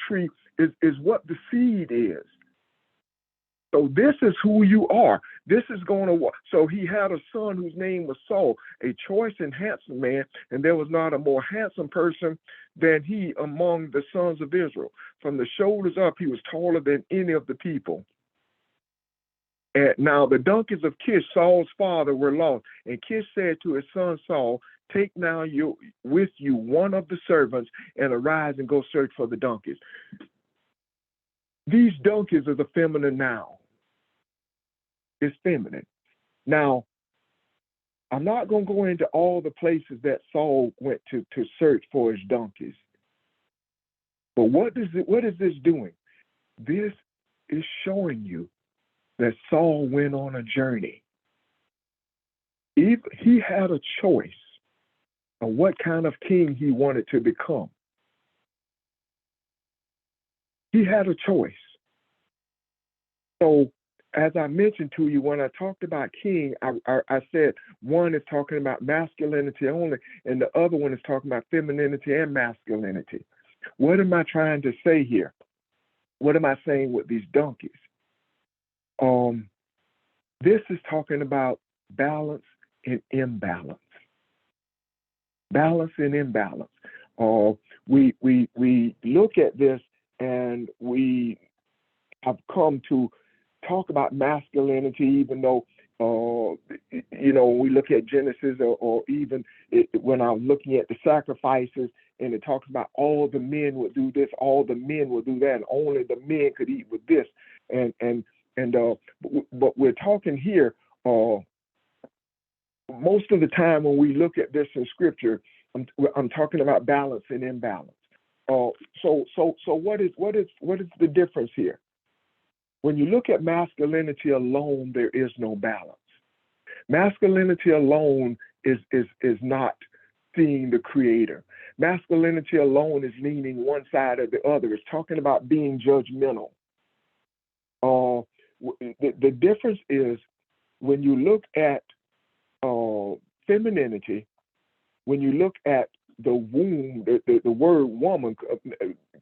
tree is what the seed is. So this is who you are. This is going to work. So he had a son whose name was Saul, a choice and handsome man, and there was not a more handsome person than he among the sons of Israel. From the shoulders up, he was taller than any of the people. And now the donkeys of Kish, Saul's father, were lost. And Kish said to his son Saul, take now with you one of the servants and arise and go search for the donkeys. These donkeys are the feminine noun. It's feminine. Now, I'm not going to go into all the places that Saul went to search for his donkeys. But what is this doing? This is showing you that Saul went on a journey. He had a choice of what kind of king he wanted to become. He had a choice. So, as I mentioned to you, when I talked about king, I said one is talking about masculinity only, and the other one is talking about femininity and masculinity. What am I trying to say here? What am I saying with these donkeys? This is talking about balance and imbalance. Balance and imbalance. We look at this and we have come to talk about masculinity, even though when we look at Genesis or even when I'm looking at the sacrifices, and it talks about all the men would do this, all the men would do that, and only the men could eat with this, but we're talking here. Most of the time when we look at this in Scripture, I'm talking about balance and imbalance. So what is the difference here? When you look at masculinity alone, there is no balance. Masculinity alone is not seeing the creator. Masculinity alone is leaning one side or the other. It's talking about being judgmental. The difference is when you look at femininity, when you look at the womb, the word woman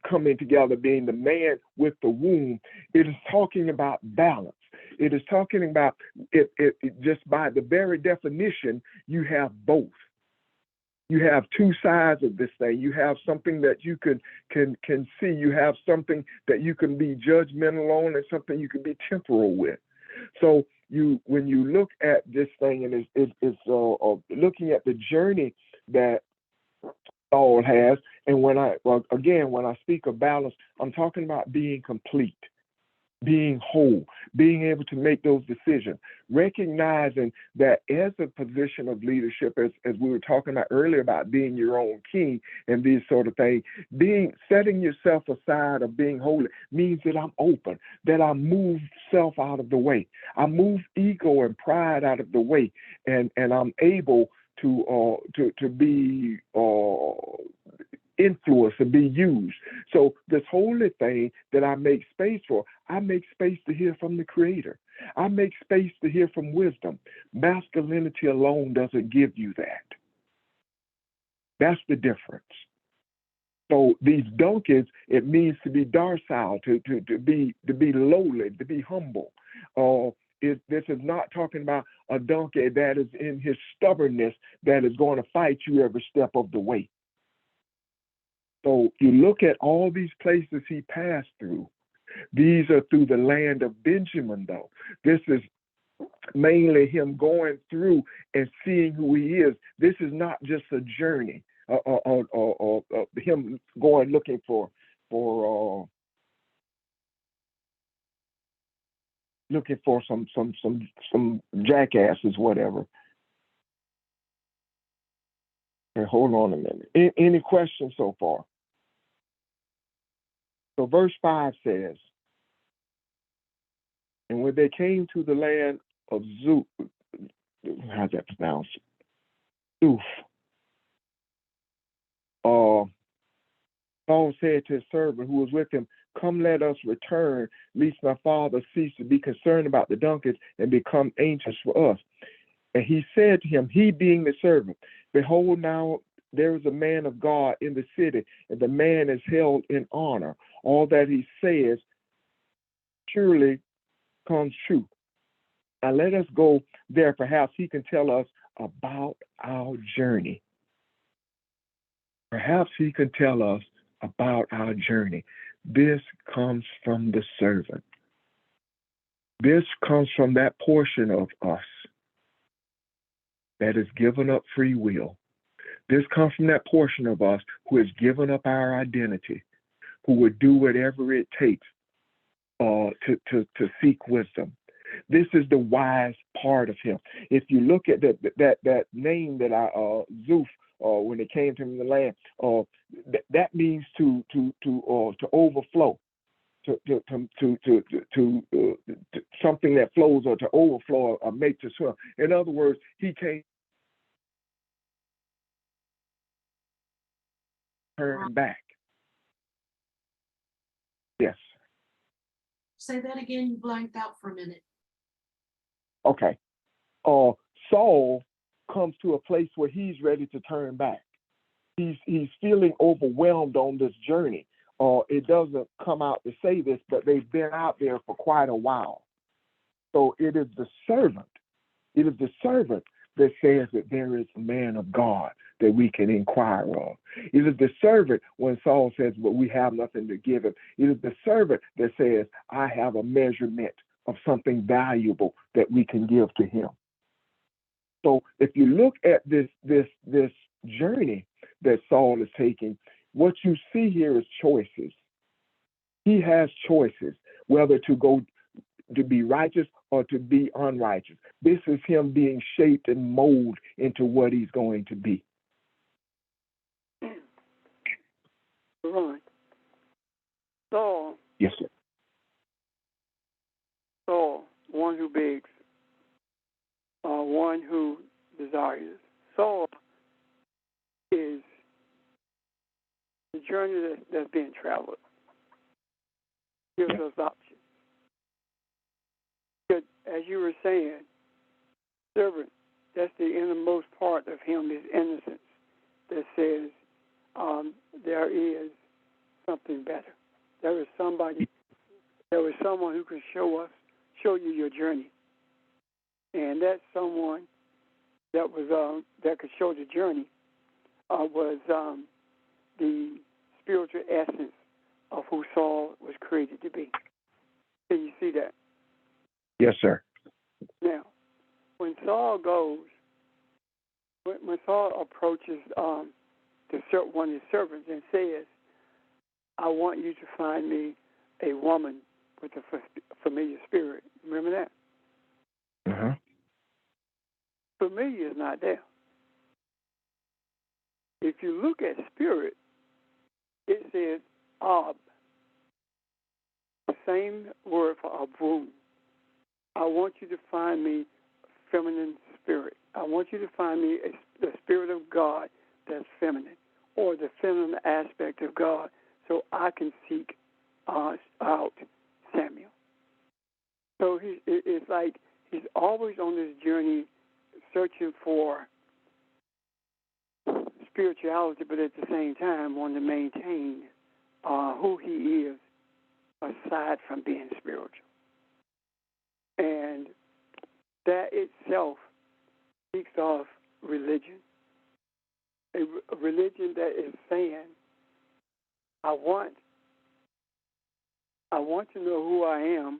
coming together, being the man with the womb, it is talking about balance. It is talking about it just by the very definition, you have both. You have two sides of this thing. You have something that you can see. You have something that you can be judgmental on, and something you can be temporal with. So when you look at this thing, and it's looking at the journey that Saul has, and when I speak of balance, I'm talking about being complete, being whole, being able to make those decisions, recognizing that as a position of leadership, as we were talking about earlier about being your own king and these sort of things, setting yourself aside of being holy means that I'm open, that I move self out of the way. I move ego and pride out of the way, and I'm able to be influence and be used. So this holy thing that I make space for, I make space to hear from the Creator. I make space to hear from wisdom. Masculinity alone doesn't give you that. That's the difference. So these donkeys, it means to be docile, to be lowly, to be humble. This is not talking about a donkey that is in his stubbornness that is going to fight you every step of the way. So you look at all these places he passed through. These are through the land of Benjamin, though. This is mainly him going through and seeing who he is. This is not just a journey, or him going looking for some jackasses, whatever. Okay, hold on a minute. Any questions so far? So verse 5 says, and when they came to the land of Zuph, how's that pronounced? Zuph. Saul said to his servant who was with him, "Come, let us return, lest my father cease to be concerned about the donkeys and become anxious for us." And he said to him, he being the servant, "Behold, now there is a man of God in the city, and the man is held in honor. All that he says surely comes true. Now let us go there. Perhaps he can tell us about our journey." Perhaps he can tell us about our journey. This comes from the servant. This comes from that portion of us that has given up free will. This comes from that portion of us who has given up our identity, who would do whatever it takes to seek wisdom. This is the wise part of him. If you look at that name that Zuph, when it came to the land, that means to overflow, to something that flows, or to overflow or make to swim. In other words, he came turn back. Yes. Say that again, you blanked out for a minute. Okay. Saul comes to a place where he's ready to turn back. He's feeling overwhelmed on this journey. It doesn't come out to say this, but they've been out there for quite a while. So it is the servant. It is the servant that says that there is a man of God that we can inquire of. It is the servant when Saul says, "But we have nothing to give him." It is the servant that says, "I have a measurement of something valuable that we can give to him." So if you look at this journey that Saul is taking, what you see here is choices. He has choices, whether to go to be righteous or to be unrighteous. This is him being shaped and molded into what he's going to be. Right. Saul, Yes, sir. Saul, one who begs, one who desires. Saul is the journey that's being traveled. Gives us options. But as you were saying, servant, that's the innermost part of him, his innocence, that says there is something better. There is someone who can show you your journey. And that someone that was that could show the journey was the spiritual essence of who Saul was created to be. Can you see that? Yes, sir. Now, when Saul approaches one of his servants and says, I want you to find me a woman with a familiar spirit. Remember that? Uh-huh. Familiar is not there. If you look at spirit, it says Ab. The same word for Abun. I want you to find me feminine spirit. I want you to find me the spirit of God that's feminine, or the feminine aspect of God, so I can seek out Samuel. So it's like he's always on this journey searching for spirituality, but at the same time wanting to maintain who he is aside from being spiritual. And that itself speaks of religion. A religion that is saying, I want to know who I am,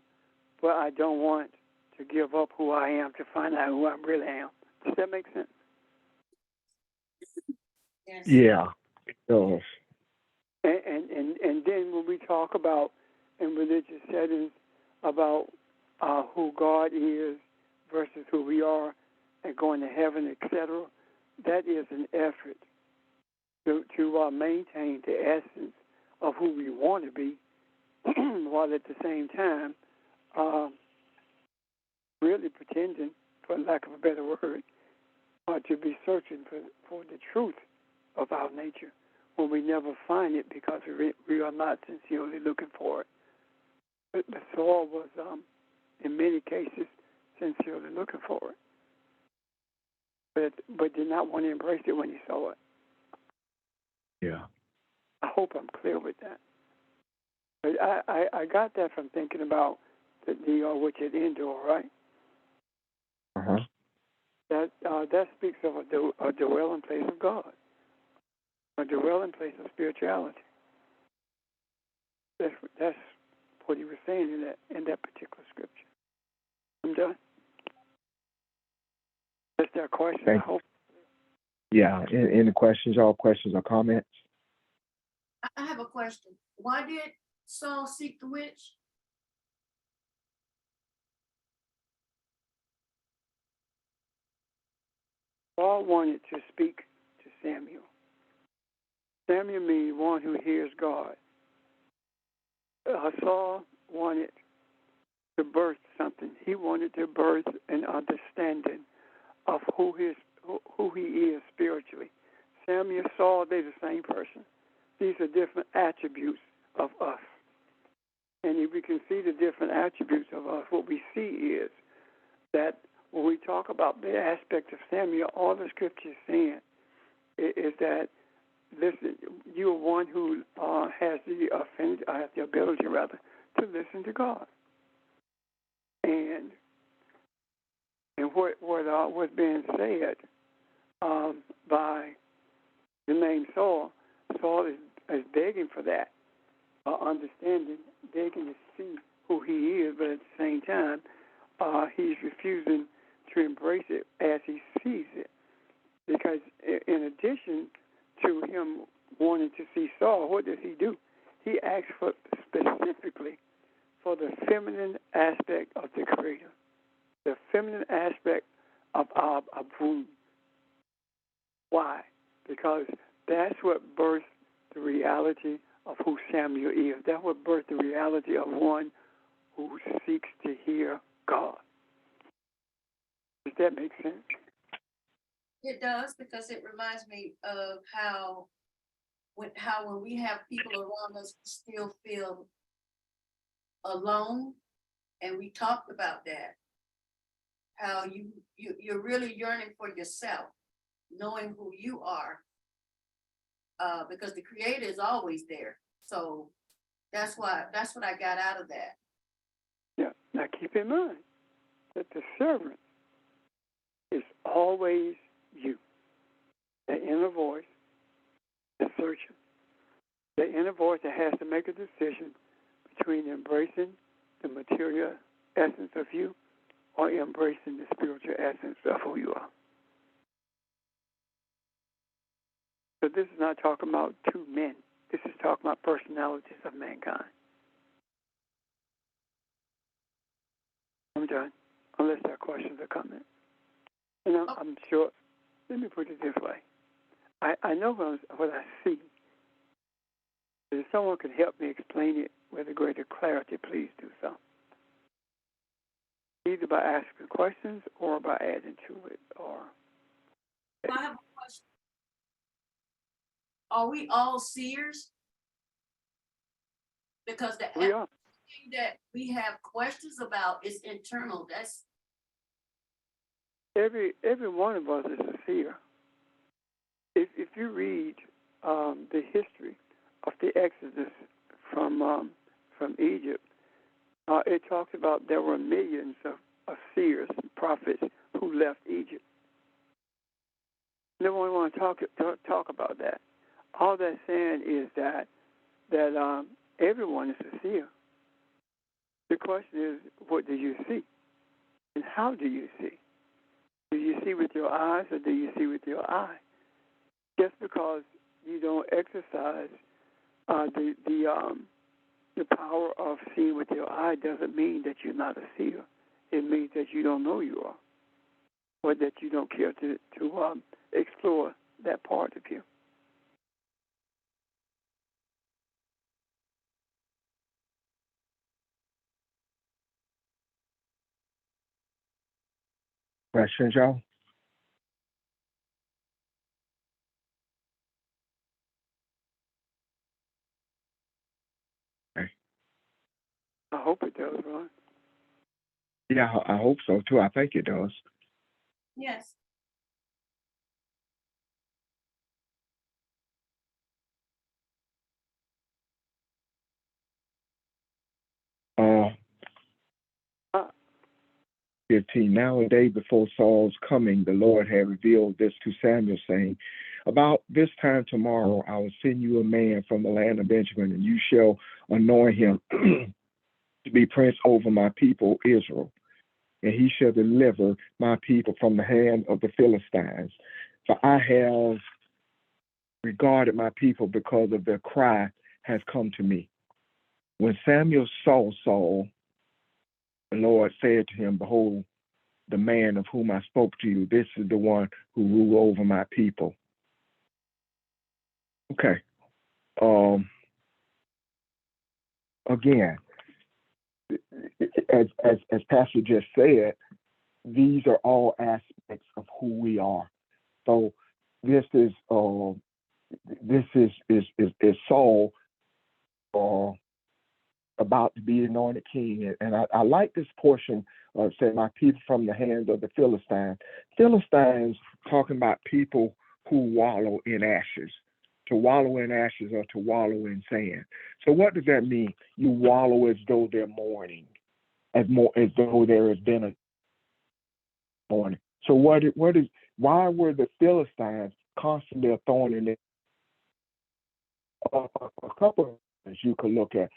but I don't want to give up who I am to find out who I really am. Does that make sense? Yes. Yeah. It does. And then when we talk about in religious settings about who God is versus who we are and going to heaven, etc., that is an effort to maintain the essence of who we want to be, while at the same time really pretending, for lack of a better word, to be searching for the truth of our nature when we never find it because we are not sincerely looking for it. But Saul was, in many cases, sincerely looking for it, but did not want to embrace it when he saw it. Yeah. I hope I'm clear with that. But I got that from thinking about the which at Endor, right? Uh-huh. That speaks of a dwelling place of God, a dwelling place of spirituality. That's what he was saying in that particular scripture. I'm done. That's their question. I hope. Yeah. Any questions, all questions or comments? I have a question. Why did Saul seek the witch? Saul wanted to speak to Samuel. Samuel means one who hears God. Saul wanted to birth something. He wanted to birth an understanding of who he is spiritually. Samuel, Saul, they're the same person. These are different attributes of us. And if we can see the different attributes of us, what we see is that when we talk about the aspect of Samuel, all the scripture is saying is that listen, you are one who has the ability, rather, to listen to God. And what was being said by the name Saul is begging for that understanding, begging to see who he is, but at the same time, he's refusing to embrace it as he sees it. Because in addition to him wanting to see Saul, what does he do? He asks specifically for the feminine aspect of the Creator, the feminine aspect of Abun. Why? Because that's what birthed the reality of who Samuel is. That's what birthed the reality of one who seeks to hear God. Does that make sense? It does, because it reminds me of how when we have people around us who still feel alone, and we talked about that. How you're really yearning for yourself, knowing who you are. Because the creator is always there. So that's what I got out of that. Yeah. Now keep in mind that the servant is always you. The inner voice, the searching. The inner voice that has to make a decision between embracing the material essence of you or embracing the spiritual essence of who you are. So this is not talking about two men. This is talking about personalities of mankind. I'm done, unless there are questions or comments. And I'm sure, let me put it this way. I know what I see. But if someone could help me explain it with a greater clarity, please do so. Either by asking questions or by adding to it. Or I have a question. Are we all seers? Because the we are. thing that we have questions about is internal. That's Every one of us is a seer. If you read the history of the Exodus from Egypt, it talks about there were millions of seers and prophets who left Egypt. No one want to talk about that. All that's saying is that everyone is a seer. The question is, what do you see, and how do you see? Do you see with your eyes, or do you see with your eye? Just because you don't exercise the power of seeing with your eye doesn't mean that you're not a seer. It means that you don't know you are, or that you don't care to explore that part of you. Questions, y'all? I hope it does, Ron. Yeah, I hope so too. I think it does. yes. Uh, 15. Now, a day before Saul's coming, the Lord had revealed this to Samuel, saying, about this time tomorrow, I will send you a man from the land of Benjamin, and you shall anoint him to be prince over my people Israel. And he shall deliver my people from the hand of the Philistines. For I have regarded my people because of their cry has come to me. When Samuel saw Saul, the Lord said to him, behold, the man of whom I spoke to you, this is the one who rule over my people. Okay. Again, as Pastor just said, these are all aspects of who we are. So this is Saul about to be anointed king, and I like this portion said, my people from the hands of the Philistines. Philistines talking about people who wallow in ashes. To wallow in ashes or to wallow in sand. So what does that mean? You wallow as though they're mourning, as though there has been a mourning. So why were the Philistines constantly a thorn in their? A couple of things you could look at.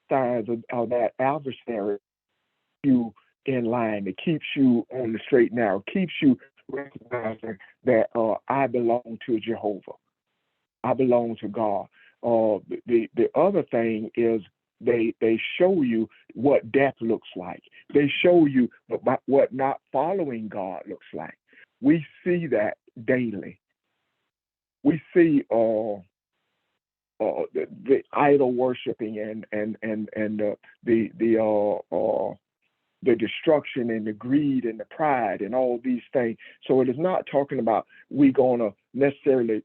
Signs of that adversary, you in line, it keeps you on the straight and narrow, keeps you recognizing that I belong to Jehovah. I belong to God. The other thing is they show you what death looks like. They show you what not following God looks like. We see that daily. We see the idol worshiping and the the destruction and the greed and the pride and all these things. So it is not talking about we gonna necessarily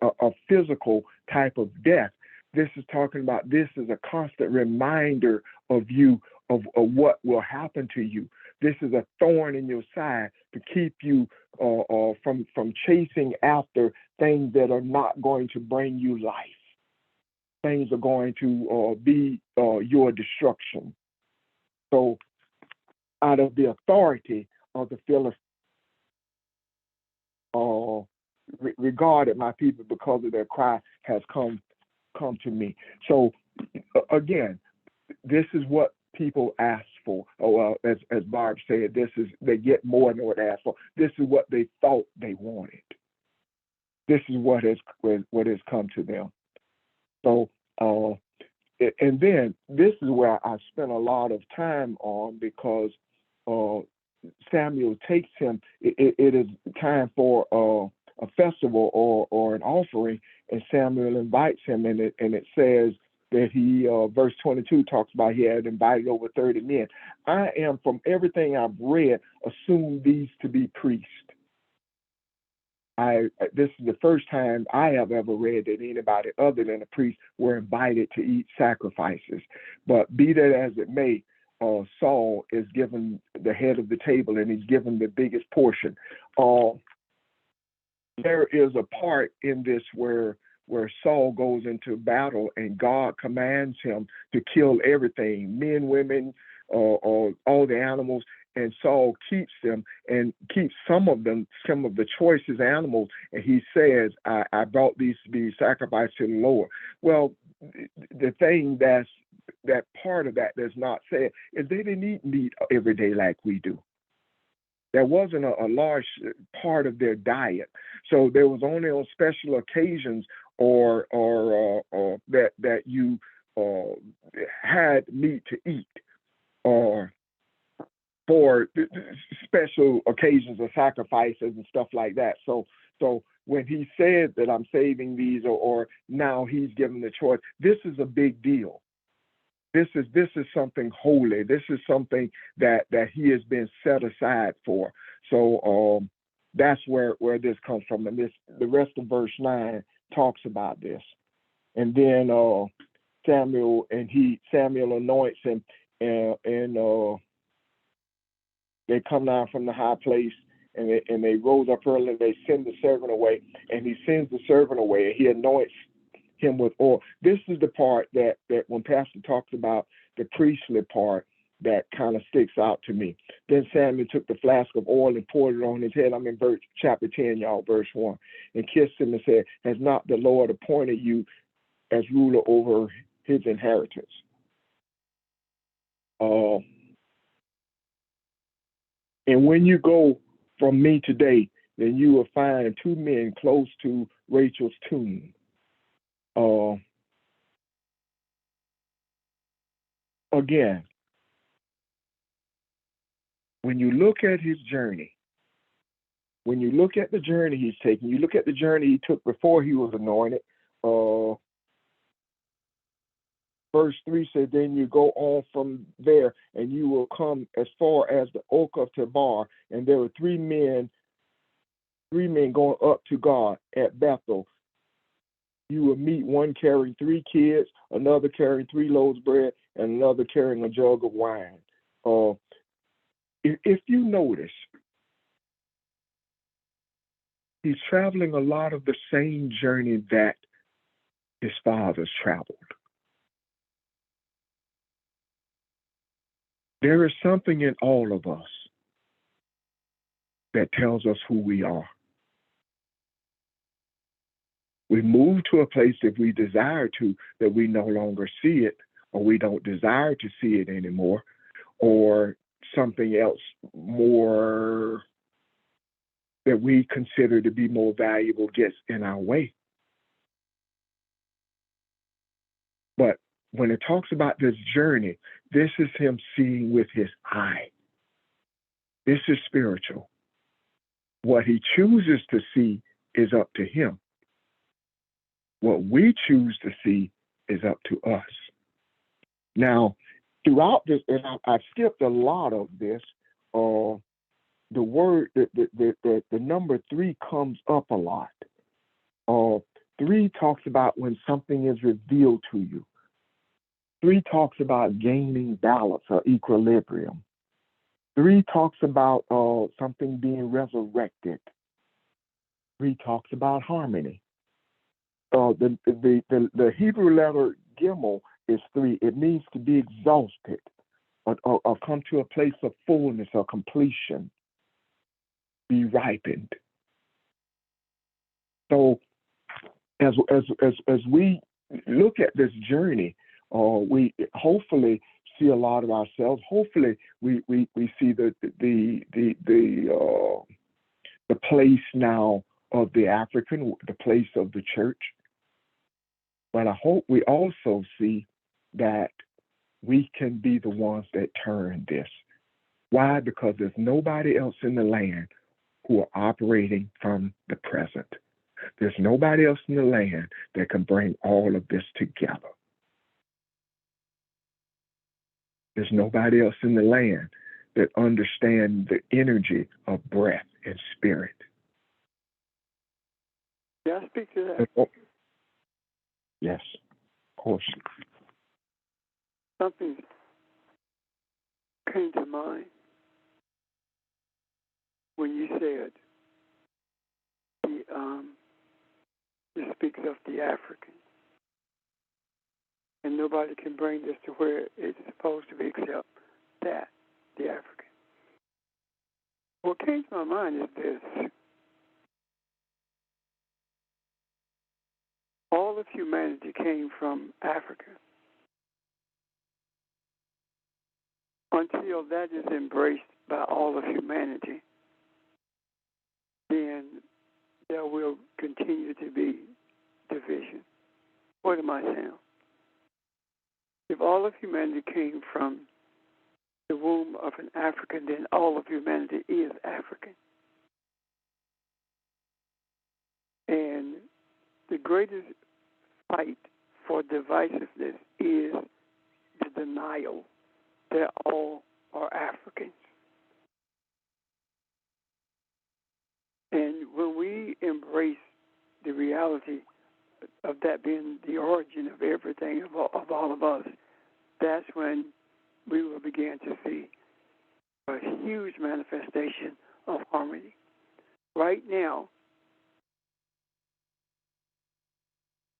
a physical type of death. This is talking about, this is a constant reminder of you of what will happen to you. This is a thorn in your side to keep you from chasing after things that are not going to bring you life. Things are going to be your destruction. So out of the authority of the Philistines, regarded my people because of their cry has come to me. So again, this is what people ask for. As Barb said, they get more than what they ask for. This is what they thought they wanted. This is what has come to them. So and then this is where I spent a lot of time on, because Samuel takes him. It is time for a festival or an offering, and Samuel invites him, and it says that he, verse 22 talks about he had invited over 30 men. I am, from everything I've read, assume these to be priests. This is the first time I have ever read that anybody other than a priest were invited to eat sacrifices. But be that as it may, Saul is given the head of the table, and he's given the biggest portion. There is a part in this where Saul goes into battle, and God commands him to kill everything, men, women, all the animals, and Saul keeps them, and keeps some of the choicest animals, and he says, I brought these to be sacrificed to the Lord. Well, the thing that part of that that's not said is they didn't eat meat every day like we do. There wasn't a large part of their diet. So there was only on special occasions or that you had meat to eat, or for special occasions of sacrifices and stuff like that. So when he said that I'm saving these, or now he's given the choice, this is a big deal. This is something holy. This is something that he has been set aside for. So that's where this comes from. And the rest of verse 9 talks about this. And then Samuel anoints him, and they come down from the high place, and they rose up early, and they send the servant away, and he sends the servant away, and he anoints him with oil. This is the part that when Pastor talks about the priestly part, that kind of sticks out to me. Then Samuel took the flask of oil and poured it on his head. I'm in chapter 10, y'all, verse 1, and kissed him and said, has not the Lord appointed you as ruler over his inheritance? And when you go from me today, then you will find 2 men close to Rachel's tomb. Again, when you look at his journey, when you look at the journey he's taking, you look at the journey he took before he was anointed. Verse 3 said, then you go on from there, and you will come as far as the oak of Tabor. And there were 3 men going up to God at Bethel. You will meet one carrying 3 kids, another carrying 3 loaves of bread, and another carrying a jug of wine. If you notice, he's traveling a lot of the same journey that his fathers traveled. There is something in all of us that tells us who we are. We move to a place, if we desire to, that we no longer see it, or we don't desire to see it anymore, or something else more that we consider to be more valuable gets in our way. But when it talks about this journey, this is him seeing with his eye. This is spiritual. What he chooses to see is up to him. What we choose to see is up to us. Now, throughout this, and I've skipped a lot of this. The word, the number three comes up a lot. Three talks about when something is revealed to you. Three talks about gaining balance or equilibrium. Three talks about something being resurrected. Three talks about harmony. The Hebrew letter gimel is three. It means to be exhausted or come to a place of fullness or completion, be ripened. So as we look at this journey, we hopefully see a lot of ourselves. Hopefully we see the place now of the African, the place of the church. But I hope we also see that we can be the ones that turn this. Why? Because there's nobody else in the land who are operating from the present. There's nobody else in the land that can bring all of this together. There's nobody else in the land that understands the energy of breath and spirit. Yeah, I speak to that. Yes, of course. Something came to mind when you said it speaks of the African, and nobody can bring this to where it's supposed to be except that, the African. What came to my mind is this. All of humanity came from Africa. Until that is embraced by all of humanity, then there will continue to be division. What am I saying? If all of humanity came from the womb of an African, then all of humanity is African. And the greatest fight for divisiveness is the denial that all are Africans. And when we embrace the reality of that being the origin of everything, of all of us, that's when we will begin to see a huge manifestation of harmony. Right now,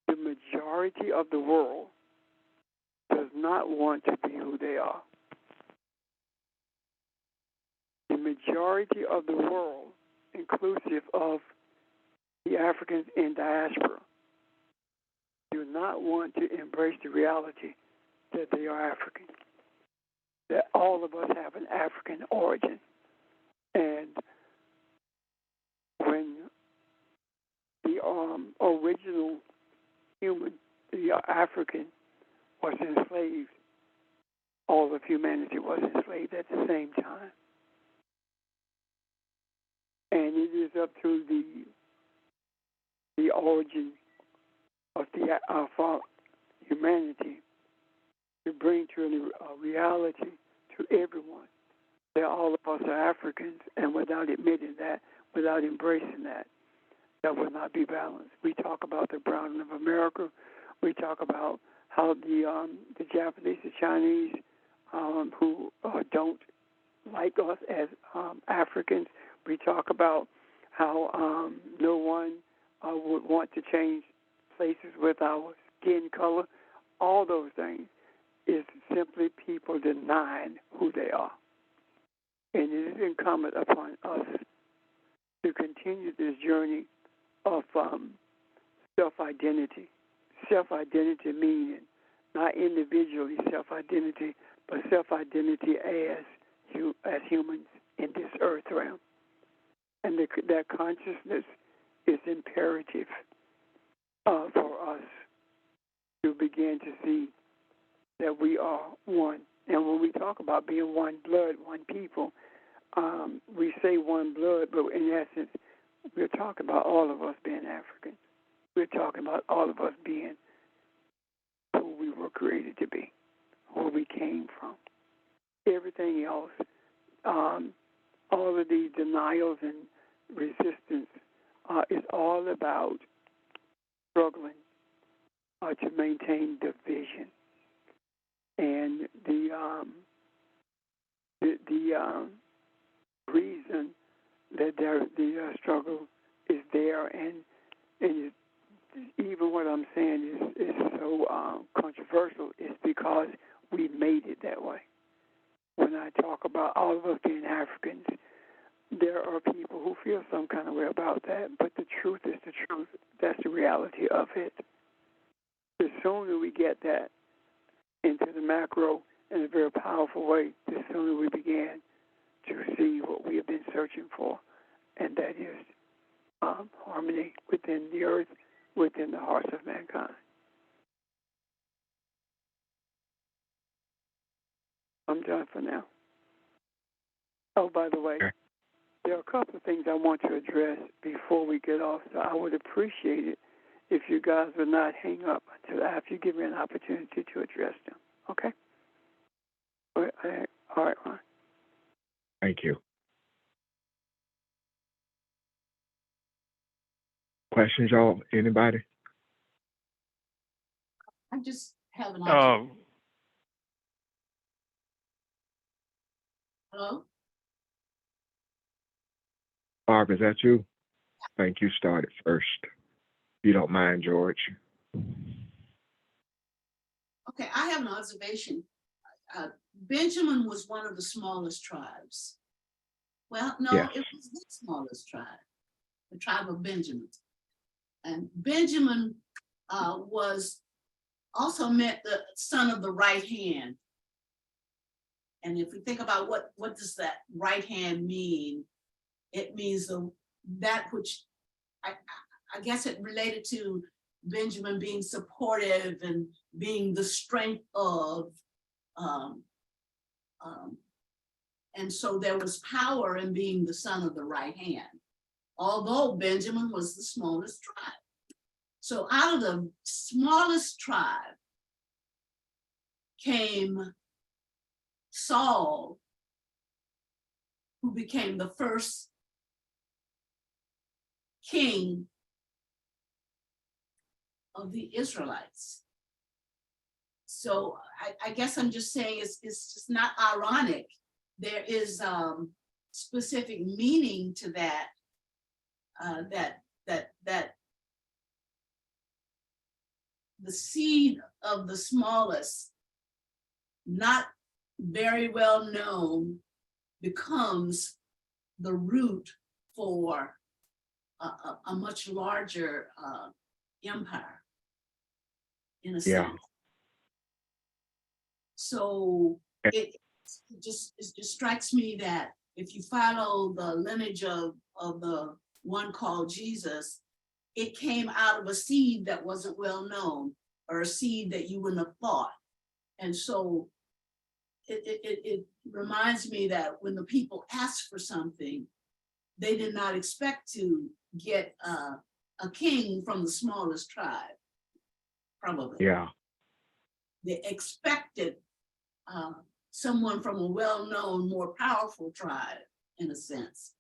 the majority of the world does not want to be who they are. The majority of the world, inclusive of the Africans in diaspora, do not want to embrace the reality that they are African, that all of us have an African origin. And when the original human, the African, was enslaved, all of humanity was enslaved at the same time. And it is up to the origin of humanity to bring to a reality to everyone that all of us are Africans, and without admitting that, without embracing that, that will not be balanced. We talk about the browning of America. We talk about how the Japanese, the Chinese, who don't like us as Africans. We talk about how no one would want to change places with our skin color. All those things is simply people denying who they are. And it is incumbent upon us to continue this journey of self-identity. Self-identity meaning not individually self-identity, but self-identity as humans in this earth realm. And that consciousness is imperative for us to begin to see that we are one. And when we talk about being one blood, one people, we say one blood, but in essence, we're talking about all of us being African. We're talking about all of us being who we were created to be, who we came came from. Everything else, all of these denials and resistance is all about struggling to maintain division. And the reason that the struggle is there, and even what I'm saying is so controversial, is because we made it that way. When I talk about all of us being Africans, there are people who feel some kind of way about that, but the truth is the truth. That's the reality of it. The sooner we get that into the macro in a very powerful way, the sooner we begin to see what we have been searching for, and that is harmony within the earth, within the hearts of mankind. I'm done for now. Oh, by the way, there are a couple of things I want to address before we get off, so I would appreciate it if you guys would not hang up until after you give me an opportunity to address them. Okay? All right, Ron. Thank you. Questions, y'all? Anybody? I just have an Uh, observation. Hello? Barb, is that you? Thank you. Started first. If you don't mind, George. Okay, I have an observation. Benjamin was one of the smallest tribes. Well, no, Yes. it was the smallest tribe, the tribe of Benjamin. And Benjamin was also meant the son of the right hand. And if we think about what does that right hand mean, it means that which I guess it related to Benjamin being supportive and being the strength of, and so there was power in being the son of the right hand, although Benjamin was the smallest tribe. So out of the smallest tribe came Saul, who became the first king of the Israelites. So I guess I'm just saying it's just not ironic. There is specific meaning to that, that the seed of the smallest, not very well known, becomes the root for a much larger empire, in a Yeah. sense. So it just strikes me that if you follow the lineage of the one called Jesus, it came out of a seed that wasn't well known, or a seed that you wouldn't have thought. And so it reminds me that when the people asked for something, they did not expect to get a king from the smallest tribe, probably. Yeah. They expected someone from a well-known, more powerful tribe, in a sense.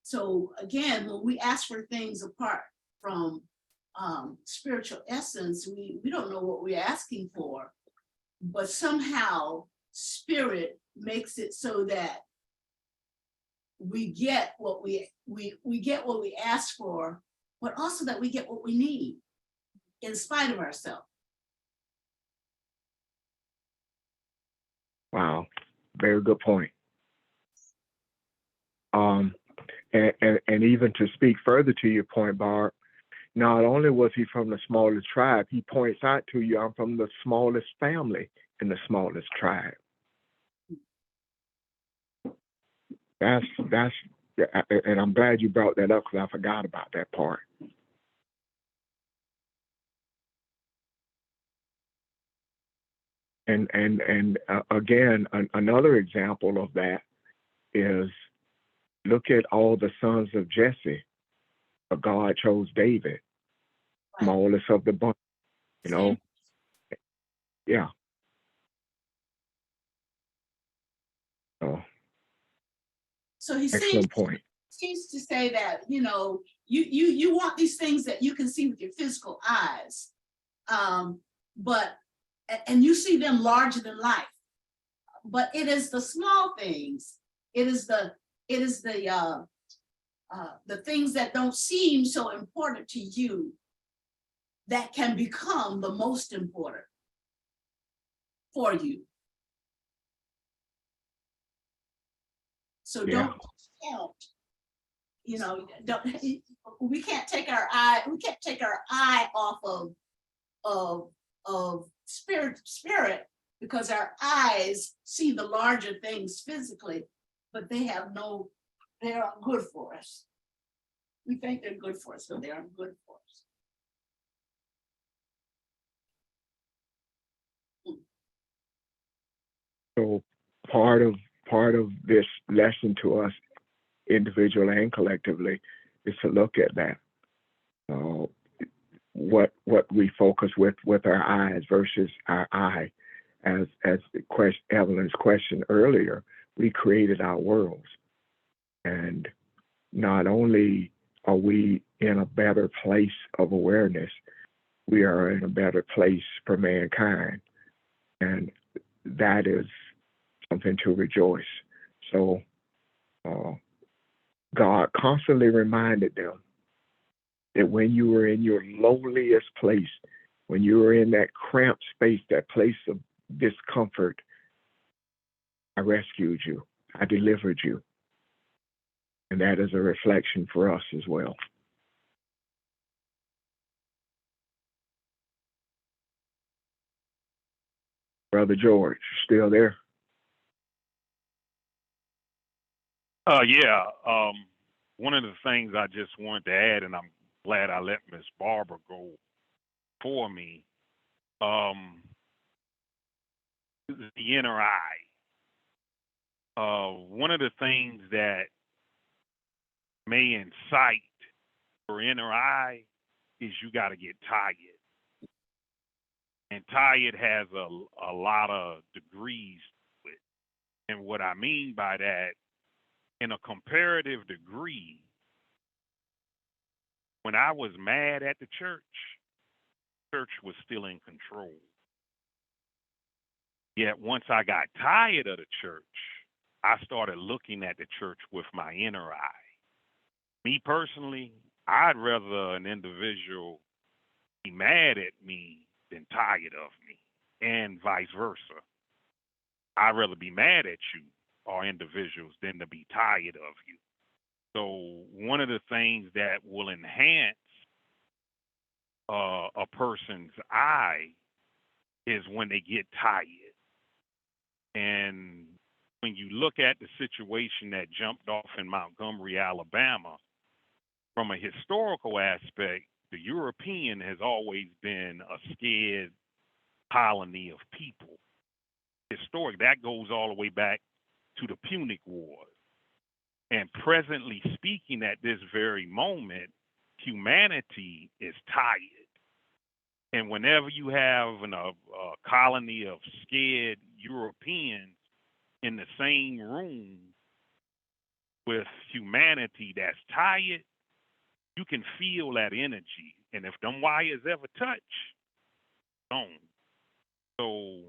So again, when we ask for things apart from spiritual essence, we don't know what we're asking for, but somehow spirit makes it so that we get what we get what we ask for, but also that we get what we need in spite of ourselves. Wow. Very good point. And even to speak further to your point, Barb, not only was he from the smallest tribe, he points out to you, I'm from the smallest family in the smallest tribe. That's, and I'm glad you brought that up because I forgot about that part. And again, another example of that is, look at all the sons of Jesse. But God chose David, smallest of the bunch, you know. Yeah. Oh, So he excellent point. seems to say that, you know, you want these things that you can see with your physical eyes. But, and you see them larger than life. But it is the small things. It is the things that don't seem so important to you that can become the most important for you. So Yeah. don't count, you know, we can't take our eye off of spirit, because our eyes see the larger things physically, but they aren't good for us. We think they're good for us, but they aren't good for us. So part of this lesson to us, individually and collectively, is to look at that. What we focus with our eyes versus our eye. As Evelyn's question earlier, we created our worlds. And not only are we in a better place of awareness, we are in a better place for mankind. And that is something to rejoice. So God constantly reminded them that when you were in your lowliest place, when you were in that cramped space, that place of discomfort, I rescued you, I delivered you. And that is a reflection for us as well. Brother George, still there? Yeah. One of the things I just wanted to add, and I'm glad I let Miss Barbara go for me, the inner eye. One of the things that may incite your inner eye is you got to get tired. And tired has a lot of degrees to it. And what I mean by that, in a comparative degree, when I was mad at the church was still in control. Yet once I got tired of the church, I started looking at the church with my inner eye. Me personally, I'd rather an individual be mad at me than tired of me, and vice versa. I'd rather be mad at you or individuals than to be tired of you. So one of the things that will enhance a person's eye is when they get tired. And when you look at the situation that jumped off in Montgomery, Alabama, from a historical aspect, the European has always been a scared colony of people. Historic, that goes all the way back to the Punic Wars. And presently speaking, at this very moment, humanity is tired. And whenever you have a colony of scared Europeans in the same room with humanity that's tired, you can feel that energy. And if them wires ever touch, gone. So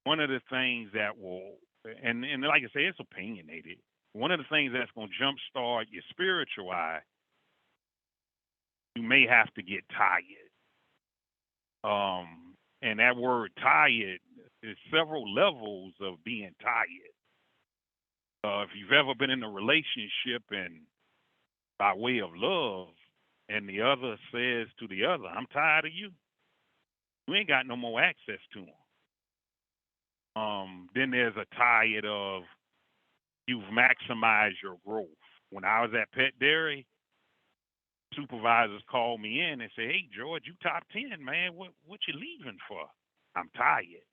one of the things that will, and like I say, it's opinionated. One of the things that's going to jumpstart your spiritual eye, you may have to get tired. And that word tired, there's several levels of being tired. If you've ever been in a relationship and by way of love, and the other says to the other, I'm tired of you, you ain't got no more access to them. Then there's a tired of you've maximized your growth. When I was at Pet Dairy, supervisors called me in and said, hey, George, you top 10, man. What you leaving for? I'm tired.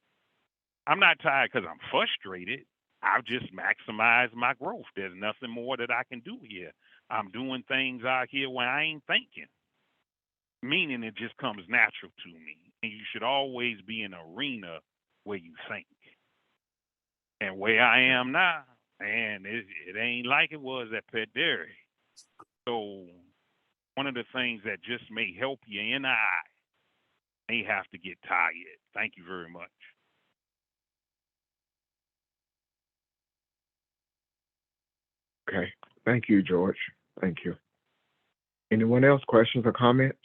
I'm not tired because I'm frustrated. I've just maximized my growth. There's nothing more that I can do here. I'm doing things out here where I ain't thinking, meaning it just comes natural to me. And you should always be in an arena where you think. And where I am now, man, it ain't like it was at Pet Dairy. So one of the things that just may help you in the eye may have to get tired. Thank you very much. Okay. Thank you, George. Thank you. Anyone else? Questions or comments?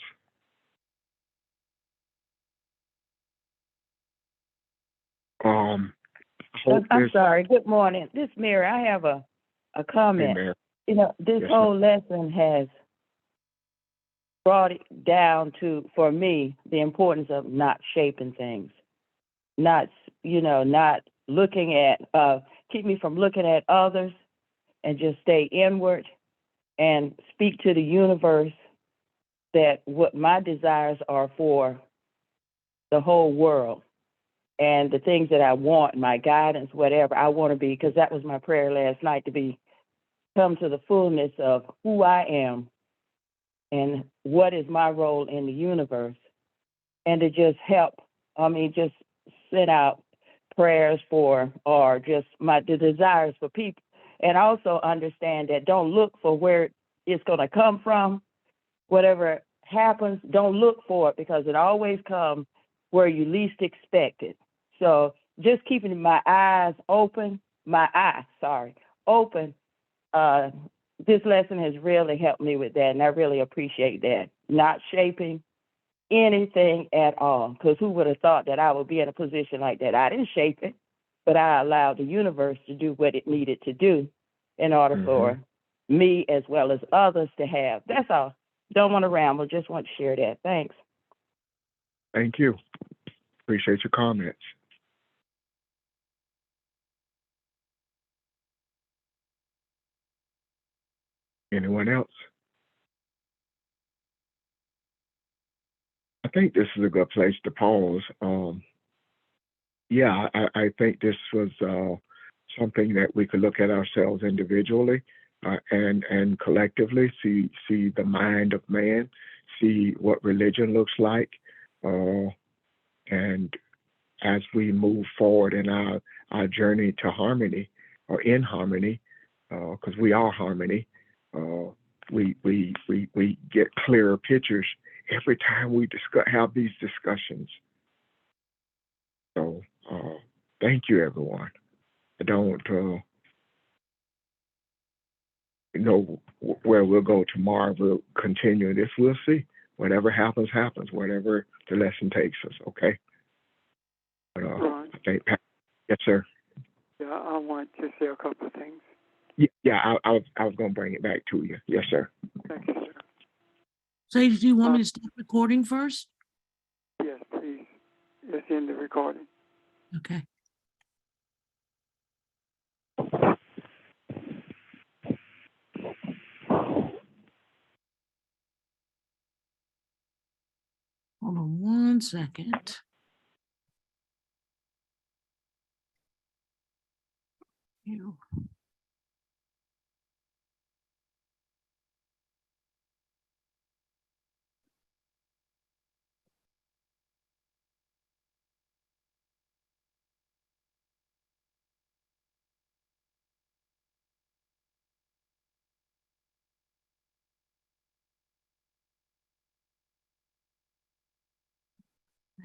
I hope I'm this. sorry. Good morning. This Mary, I have a Hey, comment. Mayor. You know, this Yes, whole lesson has brought it down to, for me, the importance of not shaping things, not, not looking at, keep me from looking at others and just stay inward and speak to the universe that what my desires are for the whole world and the things that I want, my guidance, whatever I want to be, because that was my prayer last night, to come to the fullness of who I am and what is my role in the universe, and to just just send out prayers for, or just the desires for people, and also understand that don't look for where it's going to come from. Whatever happens, don't look for it, because it always comes where you least expect it. So just keeping my eyes open, open. This lesson has really helped me with that, and I really appreciate that. Not shaping anything at all, because who would have thought that I would be in a position like that? I didn't shape it, but I allowed the universe to do what it needed to do in order for me as well as others to have. That's all. Don't want to ramble, just want to share that. Thanks. Thank you. Appreciate your comments. Anyone else? I think this is a good place to pause. I think this was something that we could look at ourselves individually and collectively, see the mind of man, see what religion looks like, and as we move forward in our journey to harmony, or in harmony, because we are harmony, we get clearer pictures every time we have these discussions. So thank you, everyone. I don't know where we'll go tomorrow. We'll continue this. We'll see. Whatever happens, happens. Whatever the lesson takes us. Okay. But, Ron, I think. Yes, sir. yeah, I want to say a couple of things. I was going to bring it back to you. Yes, sir. Thank you, sir. Sage, do you want me to stop recording first? Yes, please. Let's end the recording. Okay. Hold on 1 second. You.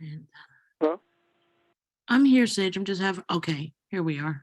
And Hello? I'm here, Sage. I'm just having, okay, here we are.